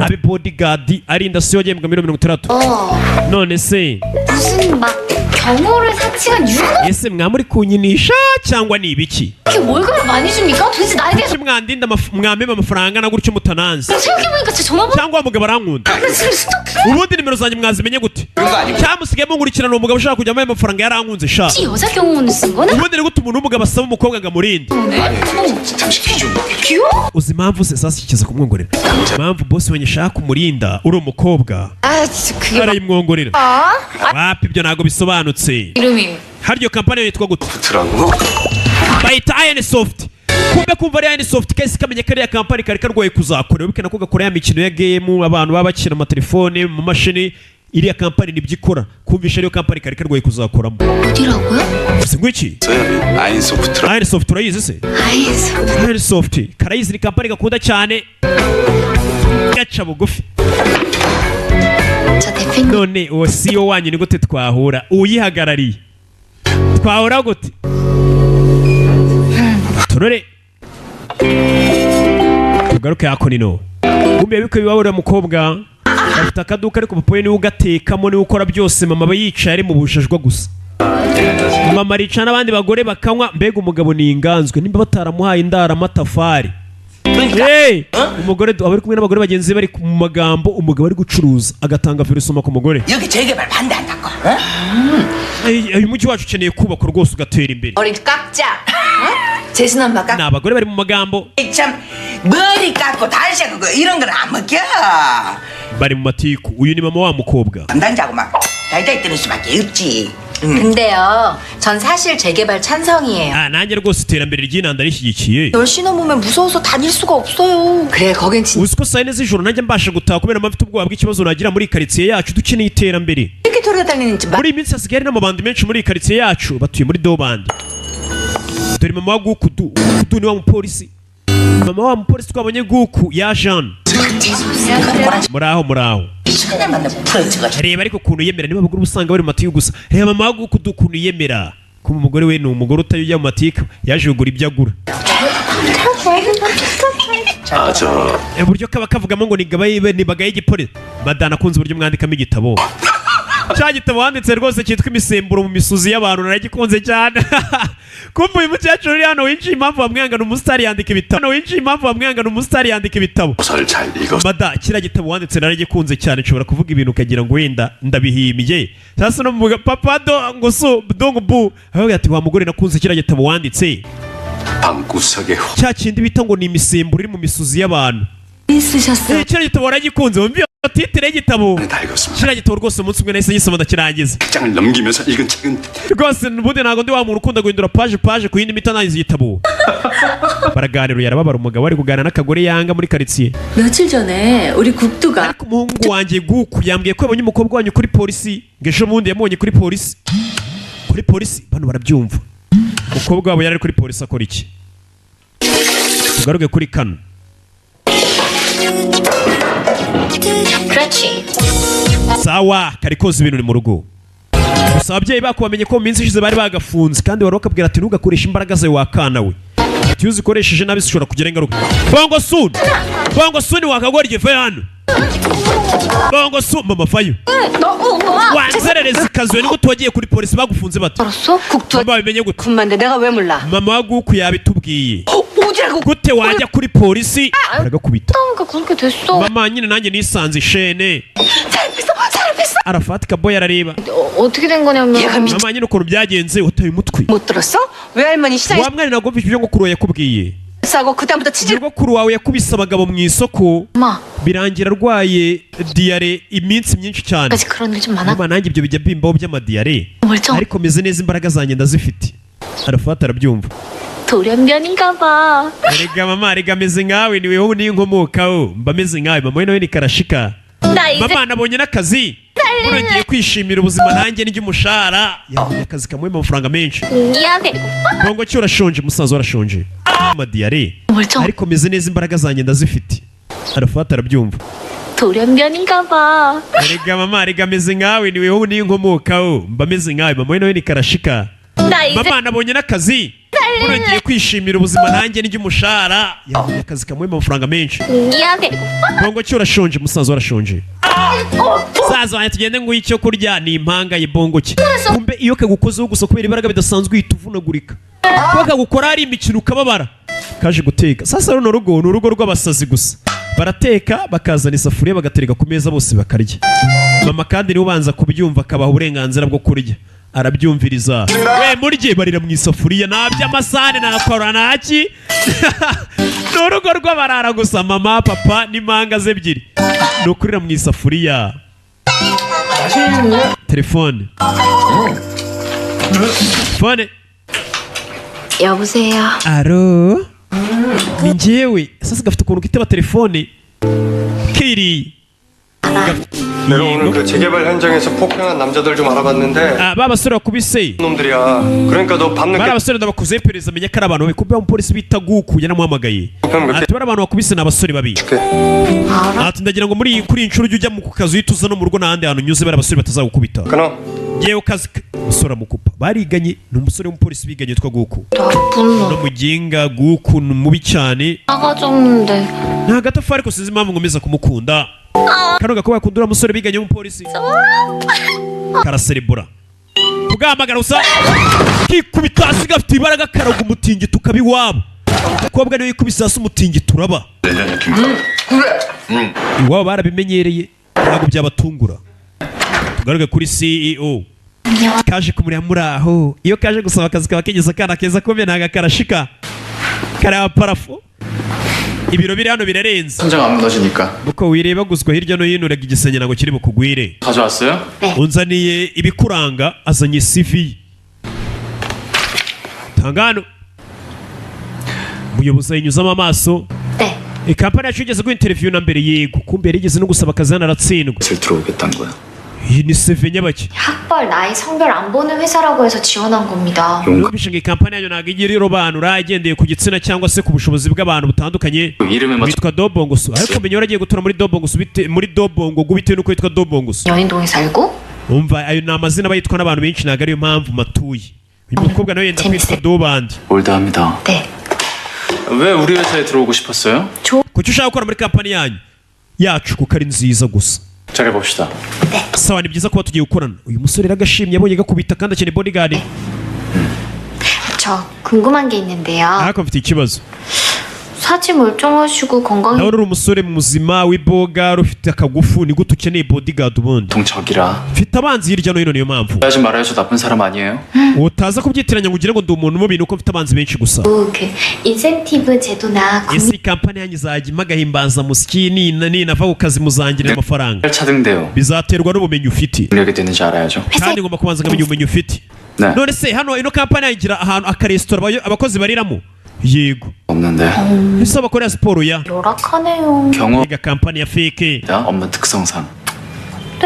abe bodyguard arinda siyo agembwa miliyoni 60 none se 무슨 막 경호를 사칭한 유혹? ese mwamuri kunyinisha cyangwa ni ibiki 이렇게 월급을 많이 줍니까? 도대체 나에 대해서 kuki mwandinda mwamema amafaranga na gutyo mutananze 생각해보니까 제 전화번호 cyangwa umugabo arankunda 나 지금 스토킹 ubundi nimero zanjye mwazimenye gute cyamusigayemo nkurikirana uwo mugabo ushaka kujya amuha amafaranga yarankunze sha 혹시 여자 경호원을 쓴 거는? ubundi ni gute umuntu w'umugabo asaba umukobwa ngo amurinde 잠시 귀 좀. 귀여워? uzi impamvu se sasa kikiza kumwongorera impamvu bosi wenye shaka kumurinda uri umukobwa 아 진짜 그게 arayimwongorera 아? wapi ibyo ntabwo bisobanutse 이름이 hari iyo kampani yitwa gute 트라고. bayita Ironsoft kumbe kumva ari Ironsoft kese kamenye kariya kampani kari karwaye kuzakorera bikana ko gakora ya mikino ya game abantu baba bakina amatelefone mu mashini iriya kampani nibyo ikora kumvisha ariyo kampani kari karwaye kuzakoramo 어디라고요? uzi ngwiki 저요. 아인소프트라. Ironsoft urayizi se 아이소 Ironsoft karayizi ni kampani gakunda cyane gaca bugufi 저 대표님 none uwo CEO wanyu ni gute twahura uyihagarariye twahura gute turore tugaruke hako nino kumbe yabiko biwabura mukobwa afite akaduka ariko papa we niwe ugatekamo niwe ukora byose mama aba yicaye ari mu bushajwa gusa mama arica n'abandi bagore bakanywa mbega umugabo ni inganzwe nimba bataramuhaye indara amatafari Hey! umugore aba ari kumwe n'abagore bagenzi be bari mu magambo umugabo ari gucuruza agatanga virusoma ku mugore 여기 재개발 반대한다고. 어? uyu mujyi wacu ukeneye kubakwa rwose ugatera imbere 머리 깎자. 어? 재순 엄마 ni abagore bari mu magambo 참 머리 깎고 달샤 그거 이런 건 안 먹혀. bari mu matiku uyu ni mama wa mukobwa 담당자고 막 달달 뜨는 수밖에 없지. 근데요, 전 사실 재개발 찬성이에요. nanjye rwose iterambere ry'inanda rishyigikiye 열시 넘으면 무서워서 다닐 수가 없어요. 그래, 거긴 진짜 uzi ko saa yine z'ijoro nanjye mbasha gutaha kubera mpamvu ubwoba bw'ikibazo nagira muri karitsiye yacu dukeneye iterambere 이렇게 돌아다니는지 막 muri iyi minsi hasigaye hari n'amabandi menshi muri iyi karitsiye yacu batuye muri dobandi dore mama wa guku du ni wa mupolisi mama wa mupolisi twabonye guku ya Jean muraho 시간에 맞는 프로젝트가 reba ariko ukuntu yemera niba abagore usanga bari mu matiku gusa reba mama wa guku du ukuntu yemera kuba umugore we ni umugore utajya mu matiku yaje kugura ibyo agura 아, 저 uburyo kaba kavugamo ngo ni bagaye igipolisi madana akunze uburyo mwandikamo igitabo cya gitabo wanditse rwose cyitwa imisemburo mu misozi y'abantu naragikunze cyane kumva uyu mukecuru uri hano winjiye impamvu bamwihangana umusitari yandika ibitabo 설 잘 읽었. mada kiriya gitabo wanditse naragikunze cyane nshobora kuvuga ibintu ukagira ngo wenda ndabihimbye sasa no muvuga papa do ngo so dongo bu avuga ati wa mugore nakunze kiriya gitabo wanditse 방구석에 cya kindi bita ngo ni imisemburo iri mu misozi y'abantu 쓰셨어요. kiriya gitabo waragikunze wumva iyo titire y'igitabo 다 읽었습니다. kiriya gitabo rwose umunsi umwe nahise gisoma ndakirangiza 장을 넘기면서 읽은 책은 rwose ubundi ntabwo ndi wa muntu ukunda guhindura paje ku yindi mita nayize igitabo baraganira yarababara umugabo ari kuganira n'akagore yanga muri karitsiye 며칠 전에 우리 국두가 ariko umuhungu wanjye guku yambwiye ko yabonye umukobwa wanyu kuri polisi ngo ejo bundi yamubonye kuri polisi bano barabyumva umukobwa wabo yari ari kuri polisi akora iki tugaruke kuri kano 그렇지 sawa kari koza ibintu ni mu rugo gusa ababyeyi bako bamenye ko mu minsi ishize bari bagafunze kandi wari bakabwira ati ntugakoreshe imbaraga zawe wakana we ati iyo uzikoresheje nabi zishobora kugira ingaruka. Bongo suni wakagorye ve hano. Bongo su mama fayo. wanzerereza ikazuye ni gute wagiye kuri polisi bagufunze bate? Mama bimenye gute? 군만데 내가 왜 몰라? Mama waguku yabitubwiye. Gute wajya kuri polisi aragakubita? 그렇게 됐어. Mama nyine nanjye nisanze ishene. Arafatika boy arareba. 어떻게 된 거냐면 Mama nyine ukuntu byagenze utaye umutwe. 못 들었어? 외할머니 시장에 Wa mwana nagomba ibyo ngo kuro yakubwiye. 싸고 그다음부터 치질 Nyogokuru wawe yakubise abagabo mu isoko birangira arwaye diare iminsi myinshi cyane. 그런 게 좀 많아. Mama nanjye ibyo bijya bimbaho by'amadiyare ariko meze neza imbaraga zanjye ndazifite. Arafata arabyumva. 돌연변인가 봐. Erega mama erega meze nkawe ni weho n'inkomokaho mba meze nkawe mama we nawe ni karashika. Mama nabonye n'akazi ubu ngiye kwishimira ubuzima nanjye n'iby'umushahara yabonye akazi kamuha amafaranga menshi. Bongo cyo urashonje musaza urashonje amadiyare ariko meze neza imbaraga zanjye ndazifite. Arafata arabyumva. 돌연변인가 봐. Erega mama erega meze nkawe ni weho n'inkomokaho mba meze nkawe mama we nawe ni karashika. Mama nabonye n'akazi ubu ngiye kwishimira ubuzima nanjye n'iby'umushahara yabonye akazi kamuha amafaranga menshi. Bongo cyo urashonje musaza urashonje. Saza wanjye tugende ngo icyo kurya ni impanga ye bongo cye. Kumbe iyo kagukozeho gusa kubera imbaraga bidasanzwe uhita uvunagurika. Kuba kagukora ari imikino ukababara. Kaje guteka. Sasa runo rugo ni urugo rw'abasazi gusa. Barateka bakazana isafuriya bagatereka ku meza bose bakarya. Mama kandi niwe ubanza kubyumva akabaha uburenganzira bwo kurya. Arabyumviriza. We murye barira mu isafuriya nabyo amasahane nakora naki. Ni urugo rw'abarara gusa mama papa n'impanga ze ebyiri. Ni ukurira mu isafuriya. Telefone. Fone. 여보세요. Alo. Ni njyewe. Sasa gafite ukuntu kitaba telefone. Kiri. 내가 오늘 그 재개발 현장에서 폭행한 남자들 좀 알아봤는데 aba basore bakubise 놈들이야. 그러니까 너 밤늦게 bari abasore ndabakuze iperereza menya ko ari abantu kubera umupolisi bita Guku yanamuhamagaye ati bari abantu bakubise ni abasore babiri ati ndagira ngo muri kuri inshuro ujya mu kazi uhita uza no mu rugo n'ahandi hantu unyuze bari abasore batazagukubita yewe kazi umusore amukupa bariganye ni umusore w'umupolisi biganye witwa Guku no muginga Guku ni mubi cyane nta gatafari ko sinzi impamvu ngomeza kumukunda kano gakuba kundura umusore biganye w'umupolisi karaserebura tugahamagara usa kikubita hasi gafite ibaraga karaga umutingito ukaba iwabo umukobwa niwe yikubise hasi umutingito uraba iwabo barabimenyereye ntabwo byabatungura tugaruke kuri CEO kaje kumurira muri aho iyo kaje gusaba akazi kaba kigeze akana keza komeye ntago karashika karaba parafo ibiro biri hano birarenze 선장 안 묻어지니까 uko wireba guzwa hirya no hino urega igisenge nago kiri bukugwire 가져왔어요? unzaniye ibikuranga azanye CV tangano muyobozi yinyuzamo amaso kampani yacu igeze ku interview na mbere yego kumbe yarigeze no gusaba akazi hano aratsindwa 들어오겠다는 거야. iyi ni CV nyabaki 학벌, 나이, 성별 안 보는 회사라고 해서 지원한 겁니다. numvise ngo kampani yanyu ntabwo igira irobanura agendeye ku gitsina cyangwa se ku bushobozi bw'abantu butandukanye witwa Dobongosu ariko menya waragiye gutura muri Dobongosu muri Dobongo bitewe nuko witwa Dobongosu 연인동에 살고? umva ayo ni amazina bayitwa n'abantu benshi ntabwo ariyo mpamvu matuye uyu mukobwa nawe yenda kwitwa Dobandi 올드합니다. 네. 왜 우리 회사에 들어오고 싶었어요? kuki ushaka gukora muri kampani yanyu yacu kuko ari nziza gusa 잘해봅시다. sawa ni byiza kuba tugiye gukorana uyu musore yaragashimye yabonye gakubita kandi akeneye bodyguard 저 궁금한 게 있는데요. ariko mfite ikibazo 사지 멀쩡하시고 건강해. nawe uri umusore muzima w'iboga ufite akagufu ni gute ukeneye bodyguard ubundi 동적이라. mfite abanzi hirya no hino niyo mpamvu 하지 말아요. 저 나쁜 사람 아니에요. utaza kubyitiranya ngo ugire ngo ndi umuntu mubi nuko mfite abanzi benshi gusa 그 인센티브 제도나 ese iyi kampani yanyu izajya impa agahimbaza musiki ninava ku kazi muzangirira amafaranga 차등돼요. bizaterwa n'ubumenyi ufite 능력이 되는지 알아야죠. kandi ngomba kubanza nkamenya ubumenyi ufite 네. none se hano ino kampani yagira ahantu akaresitora abakozi bariramo yego 없는데. ese abakorera siporo ya 열악하네요. 경호 ega kampani ya fake 업무 특성상.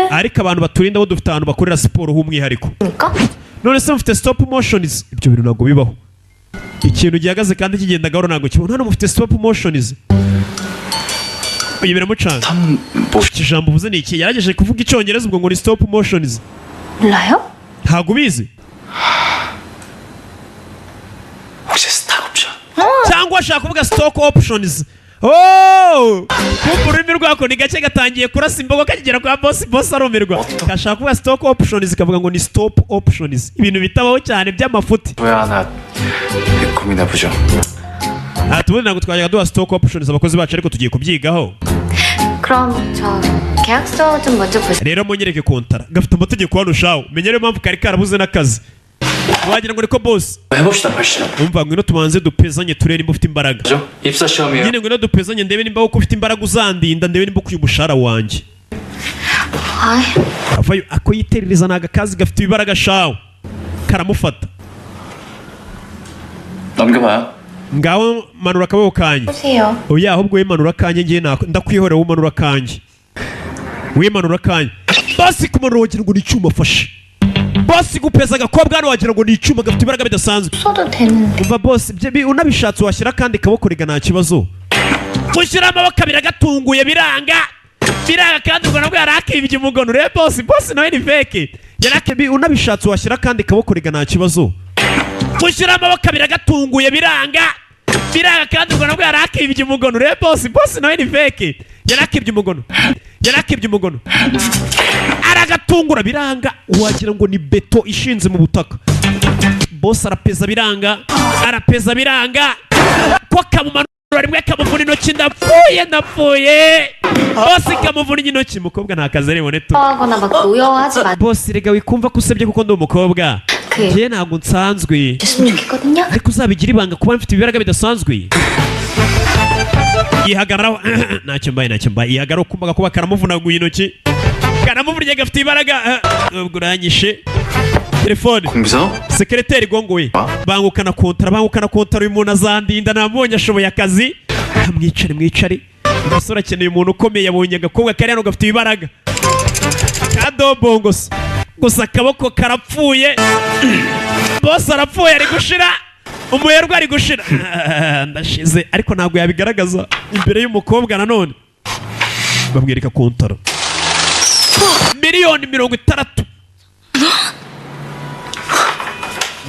ariko abantu baturinda bo dufite ahantu bakorera siporo h'umwihariko 그러니까? none se mufite stop motions ibyo bintu ntabwo bibaho ikintu gihagaze kandi kigenda gahoro ntabwo kibona hano mufite stop motions uyu biramucanga 뭐 iki jambo uvuze ni iki yarageje kuvuga icyongereza ubwo ngo ni stop motions 몰라요? ntabwo ubizi 혹시 스탁 옵션? cyangwa ashaka kuvuga stock options. Oh, kumva ururimi rwako ni gake gatangiye kurasa imbogo kagera kwa boss arumirwa. Kashaka kuvuga stock options kavuga ngo ni stop options, ibintu bitabaho cyane by'amafuti. 뭐야 나 고민해보죠. Tubundi ntabwo twajyaga duha stock options abakozi bacu ariko tugiye kubyigaho. 그럼 저 계약서 좀 먼저 보세요. Rero munyereke kontara gafite amategeko hano shawo menyere impamvu kari karabuze n'akazi. wagira ngo niko boss 해봅시다 보시죠. umva ngwino tumanze dupezanye turere nimba ufite imbaraga. 입사 시험이에요. nyine ngwino dupezanye ndebe nimba uko ufite imbaraga uzandinda ndebe nimba ukuye umushahara wanjye. avayo ako yiterereza naga kazi gafite ibibaraga shawo karamufata. 넘겨봐요. ngaho manura akaboko kanjye. 보세요. oya ahubwo we manura kanjye ngiye ndakwihorera wo manura kanjye. we manura kanjye. basi kumanura wagira ngo ni icyuma afashe. basi gupeza agakobwa hano wagira ngo ni icyuma gafite imbaraga bidasanzwe. 써도 되는데. umva boss unabishatse washyira kandi kaboko rega nta kibazo. gushyira amaboko abiri agatunguye biranga kandi ubwo nabwo yari akibye umugono. rero boss nawe ni fake. unabishatse washyira kandi kaboko rega nta kibazo. gushyira amaboko abiri agatunguye biranga kandi ubwo nabwo yari akibye umugono. rero boss nawe ni fake. yari akibye umugono aragatungura biranga wagira ngo ni beto ishinze mu butaka. boss arapeza biranga ko kamumanura rimwe kamuvuna intoki ndapfuye. boss kamuvuna intoki umukobwa nta kazi aribone tu. 하거나 막 노여워하지 마. boss rega wikumva ko usebye kuko ndi umukobwa. njye ntabwo nsanzwe 됐으면 좋겠거든요. ariko uzabigira ibanga kuba mfite ibibaraga bidasanzwe. yihagararaho ntacyo mbaye yihagararaho kumvaga kuba karamuvunaguye intoki karamuvunnye gafite ibaraga. ubwo uranyishe telefone sekereteri gongowe bangukana kontara uyu muntu azandinda namubonye ashoboye akazi. mwicare umusore akeneye umuntu ukomeye yabonye agakobwa kari hano gafite ibibaraga kadobongoso gusa akaboko karapfuye. boss arapfuye ari gushira umuherwe ari gushira. ndashize ariko ntabwo yabigaragaza imbere y'umukobwa nanone. bamwereka kontara miliyoni 60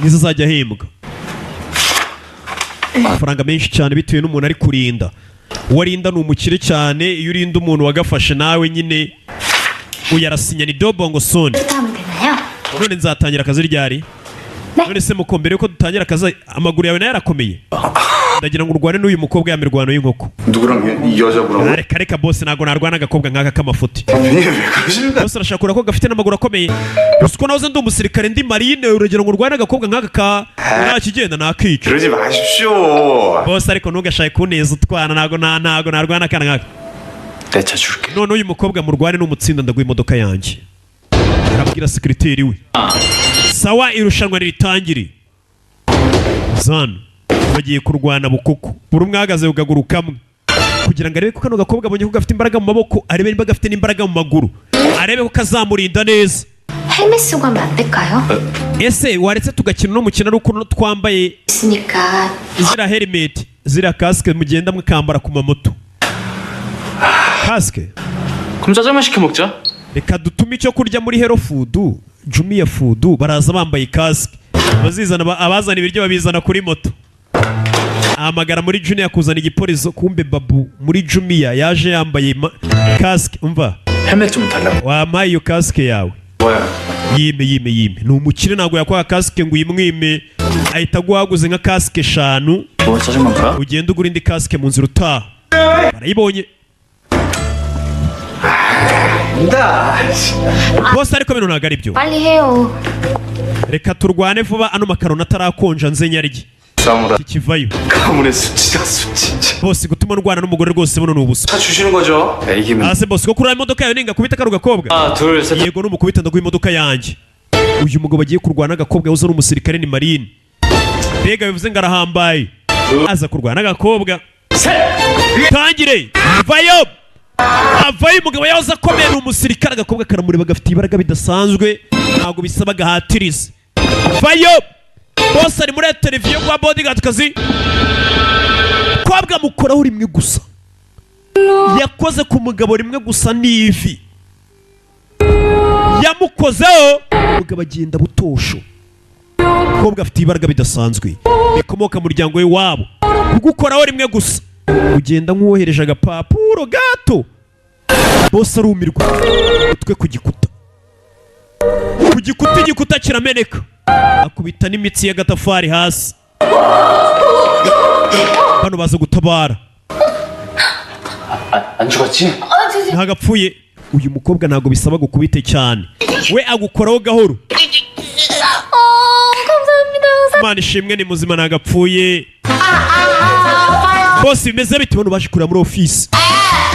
nizo azajya ahembwa. amafaranga menshi cyane bitewe n'umuntu ari kurinda. uwarinda ni umukire cyane. iyo urinda umuntu wagafashe nawe nyine uyarasinya ni dobongo soni. none nzatangira akazi ryari? none se muko mbere yuko dutangira akazi amaguru yawe nayo yarakomeye. ndagira ngo urwane n'uyu mukobwa ya mirwano y'inkoko. reka boss ntabwo narwana agakobwa nk'aka k'amafuti. boss arashaka kureba ko gafite n'amaguru akomeye. gusa uko nahoze ndi umusirikare ndi marine uragira ngo urwane agakobwa nk'aka ka nta kigenda nakica. boss ariko ntugashake kuneza utwana ntabwo narwana akana nk'aka. none uyu mukobwa murwane n'umutsinda ndaguha imodoka yanjye. arabwira sekreteri we sawa irushanwa ritangire. zana bagiye kurwana bukuku buri umwe ahagaze ku kaguru kamwe kugira ngo arebe ko kano gakobwa abonye ko gafite imbaraga mu maboko arebe niba gafite n'imbaraga mu maguru arebe ko kazamurinda neza. 헬멧 쓰고 하면 안 될까요? ese waretse tugakina uno mukino ari uko twambaye 있으니까 ziriya helmet ziriya kasike mugenda mukambara ku mamoto. kasike 그럼 짜장면 시켜 먹자. reka dutume icyo kurya muri hero food Jumia food baraza bambaye kasike bazizana abazana ibiryo babizana kuri moto. ahamagara muri Junior kuzana igipolizo kumbe babu muri Jumia yaje yambaye kasike. umva 헬멧 좀 달라고. wampaye iyo kasike yawe. yime ni umukire ntabwo yakwaga kasike ngo uyimwime ahita aguhaguze nka kasike 5 ugenda ugura indi kasike mu nzira utaha. barayibonye bose ariko bino ntabwo ari byo. 빨리 해요. reka turwane vuba ano makaroni atarakonja nze nyarye kikivayo. bose gutuma ndwana n'umugore rwose buno ni ubusa. ase bose ko kurura imodoka yawe ninga kubita karo gakobwa. yego n'umukubita ndaguha imodoka yanjye. uyu mugabo bagiye kurwana agakobwa yahoze ari umusirikare ni marine. mbega bivuze ngo arahambaye aza kurwana agakobwa. tangire vayo avayo umugabo yahoze akomeye ni umusirikare agakobwa karamureba gafite ibaraga bidasanzwe ntabwo bisaba gahatiriza. vayo bose ari muri televiziyo kwa bodyguard kazi kobwa mukoraho rimwe gusa yakoze ku mugabo rimwe gusa n'ivi yamukozeho umugabo agenda butosho. Umukobwa afite ibaraga bidasanzwe bikomoka mu muryango we wabo, kugukoraho rimwe gusa ugenda nk'uwohereje agapapuro gato. Bose arumirwa, utwe ku gikuta, igikuta kirameneka, akubita n'imitsi y'agatafari hasi. Bano baza gutabara. 안 죽었지? ntagapfuye. Uyu mukobwa ntago bisaba gukubite cyane, we agukoraho gahoro. 감사합니다. Imana ishimwe ni muzima ntagapfuye. Bose bimeze bite bano baje kurira muri office,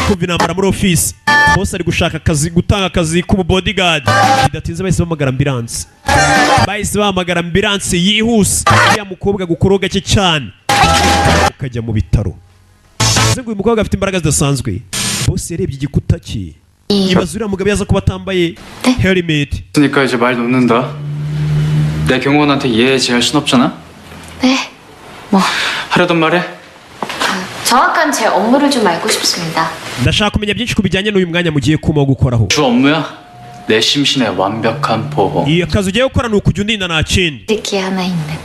kumva intambara muri office. Bose ari gushaka akazi, gutanga akazi k'ubu bodyguard. Bidatinze bahise bahamagara ambulance yihuse. Ya mukobwa gukoroga gake cyane ukajya mu bitaro. Uyu mukobwa afite imbaraga zidasanzwe. Bose yarebye igikuta cye, ibaza uriya mugabo yaza kuba atambaye helmet. 그러니까 이제 말 놓는다. 내 경호원한테 이해해 제할 순 없잖아. 네. 뭐 하려던 말해. 정확한 제 업무를 좀 알고 싶습니다. ndashaka kumenya byinshi ku bijyanye n'uyu mwanya mugiye kuma gukoraho. 주 업무야. 내 심신의 완벽한 보호. 이 akazi ugiye gukora ni ukujya undinda nta kindi. 게 하나 있는데.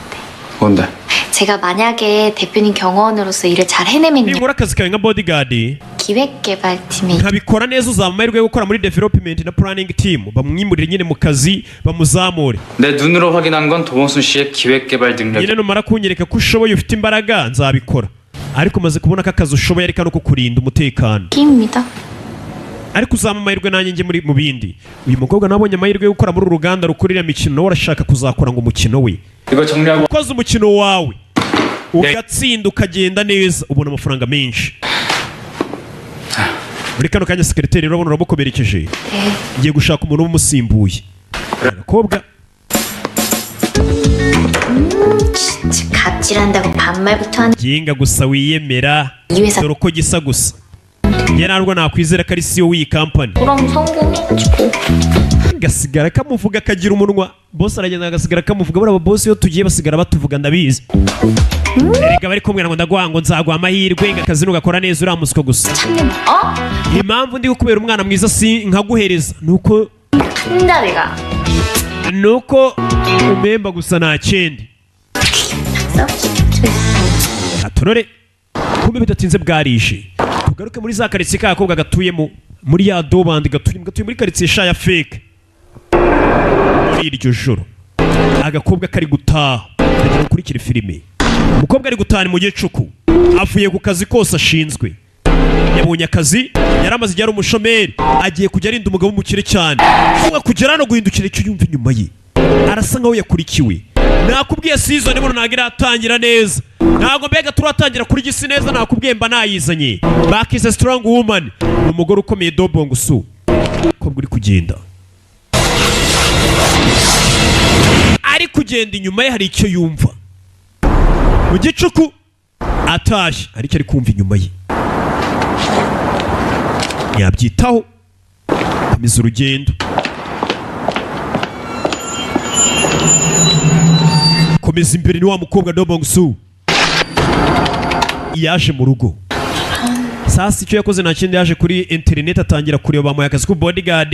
뭔데? 제가 만약에 대표님 경호원으로서 일을 잘 해내면요. ninkora akazi kawe nka bodyguard 기획개발팀에 nkabikora neza, uzaba amahirwe yo gukora muri development na planning team. bamwimurire nyine mu kazi bamuzamure. 내 눈으로 확인한 건 도원순 씨의 기획개발 능력. nyine numara kunyereka ko ushoboye ufite imbaraga nzabikora, ariko maze kubona ko akazi ushoboye ariko no kukurinda umutekano. 입니다. ariko uzaba amahirwe nanjye njye muri mu bindi. Uyu mukobwa nabonye amahirwe yo gukora muri uru ruganda rukurira imikino, nawe arashaka kuzakora ngo umukino we. 이거 정리하고. ukoze umukino wawe ugatsinda ukagenda neza ubona amafaranga menshi. muri kano kanya sekreteri urabona uramukomerekeje, ngiye gushaka umuntu umusimbuye. Agakobwa 진짜 갑질한다고 반말부터 하는 ginga gusa wiyemera, dore uko gisa gusa. njye ntabwo nakwizera ko ari CEO w'iyi kampani. 그럼 성공해가지고 gasigara kamuvuga akagira umunwa. Boss aragenda agasigara kamuvuga. Buriya boss iyo tugiye basigara batuvuga ndabizi. Erega bari kumwe ngo ndaguha ngo nzaguha amahirwe ngakazi nugakora neza uramuswa gusa. Impamvu ndi gukubera umwana mwiza si nkaguhereza nuko 한다 내가. nuko umemba gusa nta kindi. Aturore kumbe bidatinze bwarije. Tugaruke muri za karitsiye k'agakobwa gatuyemo muri ya dobandi gatuye muri karitsiye sha ya fake. Muri iryo joro agakobwa kari gutaha kagira kurikira filime. Umukobwa ari gutaha mu gicuku avuye ku kazi kose ashinzwe. Yabonye akazi, yaramaze igihe ari umushomeri, agiye kujya arinda umugabo w'umukire cyane. Kuvuga kugera no guhindukira icyo yumva inyuma ye, arasa nkaho yakurikiwe. Nakubwiye season ibuno ntabwo iratangira neza, ntabwo mbega turatangira kuri gisi neza. Nakubwiye mba nayizanye. Back is a strong woman. Ni umugore ukomeye Dobongo Su. Umukobwa uri kugenda, ari kugenda inyuma ye hari icyo yumva mu gicuku. Atashye hari icyo ari kumva inyuma ye. Yabyitaho komeza urugendo. Komeza imbere ni wa mukobwa Dobongo Su. Yaje mu rugo sasa, icyo yakoze nta kindi, yaje kuri internet atangira kureba bamuhaye akazi ku bodyguard.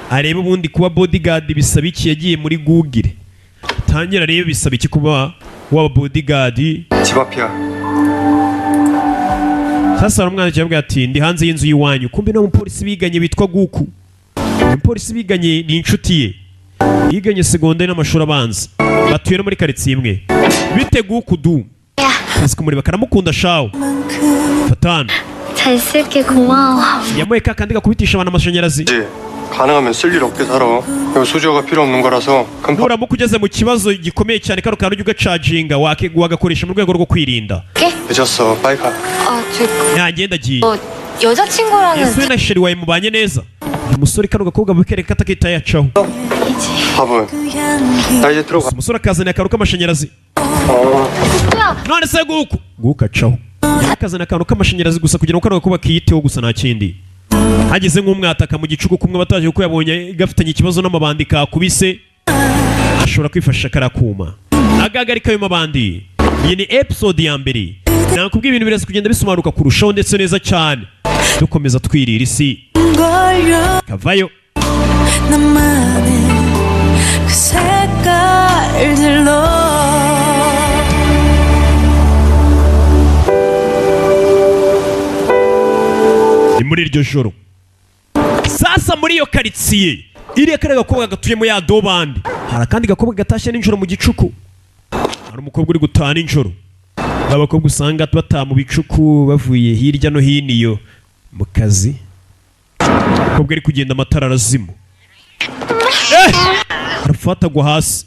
Areba ubundi kuba bodyguard bisaba iki, yagiye muri Google tangira arebe bisaba iki kuba waba bodyguard. 집 앞이야. Sasa umwana cyabwa ati ndi hanze y'inzu y'iwanyu. Kumbe no umupolisi biganye bitwa Guku. Umupolisi biganye ni inshuti ye, yiganye secondaire n'amashuri abanza, batuye no muri karitsiye imwe. Bite Guku du ese kumureba karamukunda shawo. Fatana 잘 쓸게 고마워. yamuye kakandi gakubitisha abantu amashanyarazi. 가능하면 쓸 일 없게 살아. 이거 수저가 필요 없는 거라서 금방. nuramuka ugeze mu kibazo gikomeye cyane kano kantu ujya ugacaginga wagakoresha mu rwego rwo kwirinda. 늦었어. 빨리 가. yagenda agiye. 여자친구랑은 yewe na sheri wawe mubanye neza. uyu musore kano gakobwa bukereka atakita yacaho. 밥은 나 이제 들어가. umusore akazana akaru k'amashanyarazi. none se Guku acaho akazana akantu k'amashanyarazi gusa kugira ngo kano gakobwa kiyiteho gusa nta kindi. Hageze nk'umwataka mu gicuku kumwe bataje kuko yabonye gafitanye ikibazo n'amabandi kakubise, ashobora kwifashisha karakuma agahagarika ayo mabandi. Iyi ni episode ya mbere. Nakubwiye ibintu biraza kugenda bisumaruka kurushaho ndetse neza cyane. Dukomeza twirira isi kavayo. 나만의 그 색깔들로 ni muri iryo joro sasa muri iyo karitsiye iriya kariya gakobwa gatuyemo ya dobandi hari akandi gakobwa gatashye nijoro mu gicuku hari umukobwa uri gutaha nijoro abakobwa usanga bataha mu bicuku bavuye hirya no hino iyo mu kazi umukobwa ari kugenda amatara arazima arafata agwa hasi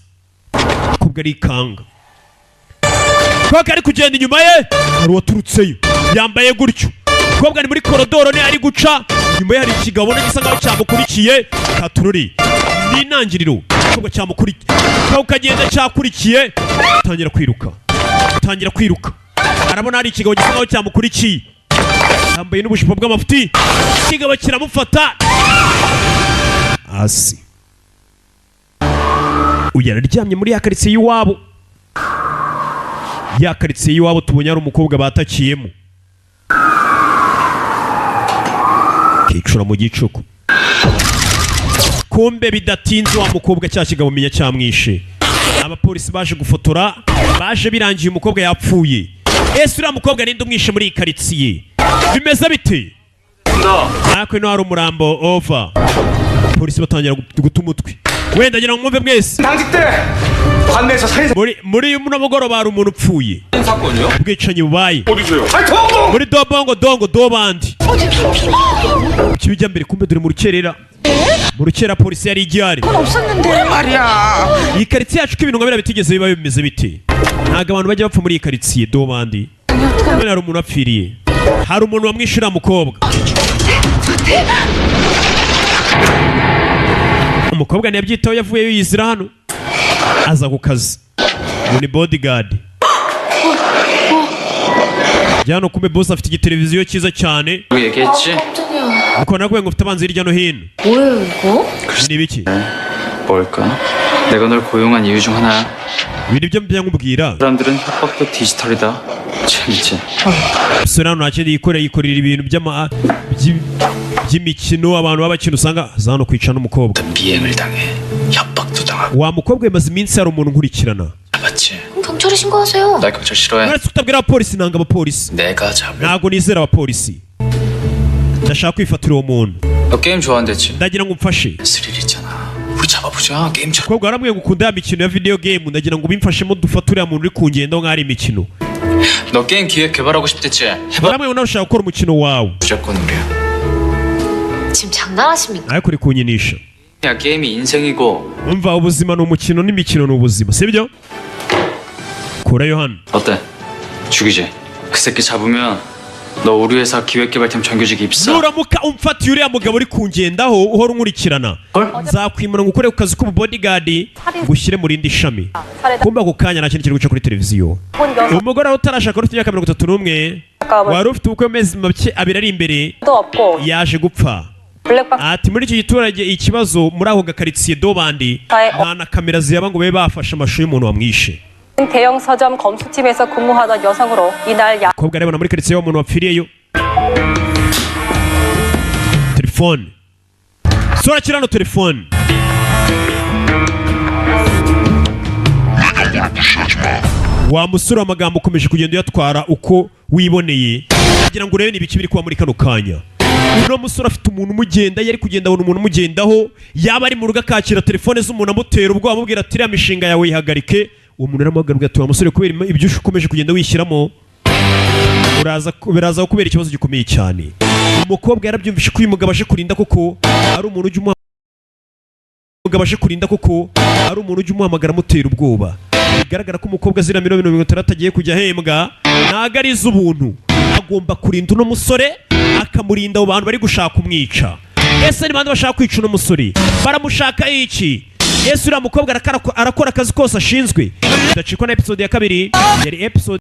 umukobwa arikanga umukobwa ari kugenda inyuma ye hari uwaturutseyo yambaye gutyo umukobwa ari muri korodoro ne ari guca inyuma ye hari ikigabo gisa nkaho cyamukurikiye katururi ni intangiriro umukobwa cyamukurikiye umukobwa ukagenda cyakurikiye atangira kwiruka arabona hari ikigabo gisa nkaho cyamukurikiye yambaye n'ubushipo bw'amafuti ikigabo kiramufata hasi uyu araryamye muri ya karitsiye y'iwabo ya karitsiye y'iwabo tubonye ari umukobwa batakiyemo kicura mu gicuku kumbe bidatinze wa mukobwa cya kigabo menya cyamwishe abapolisi baje gufotora baje birangiye umukobwa yapfuye ese uriya mukobwa ninde umwishe muri iyi karitsiye bimeze bite ariko ino hari umurambo ova polisi batangira guta umutwe wenda ngira ngo mwumve mwese muri muno mugoroba hari umuntu upfuye ubwicanyi bubaye muri dongo dobandi kibijya mbere kumbe dore mu rukerera polisi yari igihari iyi karitsiye yacu ko ibintu nkabira bitigeze biba bimeze bite ntabwo abantu bajya bapfa muri iyi karitsiye dobandi none hari umuntu wapfiriye hari umuntu wamwishyura mukobwa umukobwa ntiyabyitaho yavuyeyo yizira hano aza ku kazi ubu ni bodyguard hano kumbe boss afite igiteleviziyo cyiza cyane uko nakubwiye ngo ufite abanzi hirya no hino ni ibiki 뭘까? 내가 널 고용한 이유 중 하나야. ibintu byo byangubwira 사람들은 협박도 디지털이다. 재밌지? sura hano ntakindi yikorera ibintu by'imikino abantu b'abakina usanga aza hano kwicara n'umukobwa 비행을 당해. 협박도 당하고. wa mukobwa yamaze iminsi hari umuntu nkurikirana 맞지? 그럼 경찰에 신고하세요. 나 경찰 싫어해. uretse kutabwira abapolisi nanga abapolisi 내가 잡을. ntabwo nizera abapolisi ndashaka kwifatira uwo muntu 너 게임 좋아한댔지? ndagira ngo umfashe 스릴 있잖아. 우리 잡아보자. 게임처럼. umukobwa warambwiye ngo ukunda ya mikino ya video game ndagira ngo ubimfashemo dufate uriya muntu uri kungendaho nk'aho ari imikino 너 게임 기획 개발하고 싶댔지? 해봐. warambwiye ngo nawe ushaka gukora umukino wawe 무조건 우리야. 지금 장난하십니까? ariko uri kunyinisha 야 게임이 인생이고. umva ubuzima ni umukino n'imikino ni ubuzima sibyo kurayo hano 어때? 죽이지? 그 새끼 잡으면 너 우리 회사 기획개발팀 정규직 입사. nuramuka umfatiye uriya mugabo uri kungendaho uhora unkurikirana nzakwimura ngo ukore ku kazi k'ububodyguard ngushyire mu rindi shami kumva ako kanya nta kintu kiri guca kuri televiziyo umugore aho utarashaka ufite imyaka 31 wari ufite ubukwe amezi make abiri ari imbere yaje gupfa ati muri iki giturage ikibazo muri ako gakaritsiye dobandi nta na kamera ziyaba ngo babe bafashe amashusho y'umuntu wamwishe 대형 서점 검수팀에서 근무하던 여성으로 이날 umukobwa arebana muri karitsiye w'umuntu wapfiriyeyo telefone sora kirano telefone wa musore w'amagambo ukomeje kugenda uyatwara uko wiboneye kugira ngo urebe n'ibiki biri kuba muri kano kanya uno musore afite umuntu umugenda yari kugenda abona umuntu umugendaho yaba ari mu rugo akakira telefone z'umuntu amutera ubwoba amubwira ati iriya mishinga yawe yihagarike uwo muntu aramuhagarika ati wa musore kubera ibyo ukomeje kugenda wishyiramo biraza kubera ikibazo gikomeye cyane umukobwa yarabyumvishe ko uyu mugabo aje kurinda koko ari umuntu ujya umuhamagara amutera ubwoba bigaragara ko umukobwa azira 60 agiye kujya ahembwa ntago ari iz'ubuntu agomba kurinda uno musore akamurinda abo bantu bari gushaka kumwica ese ni bande bashaka kwica uno musore baramushaka iki ese uriya mukobwa arakora akazi kose ashinzwe ndacikwa na episode ya kabiri yari episode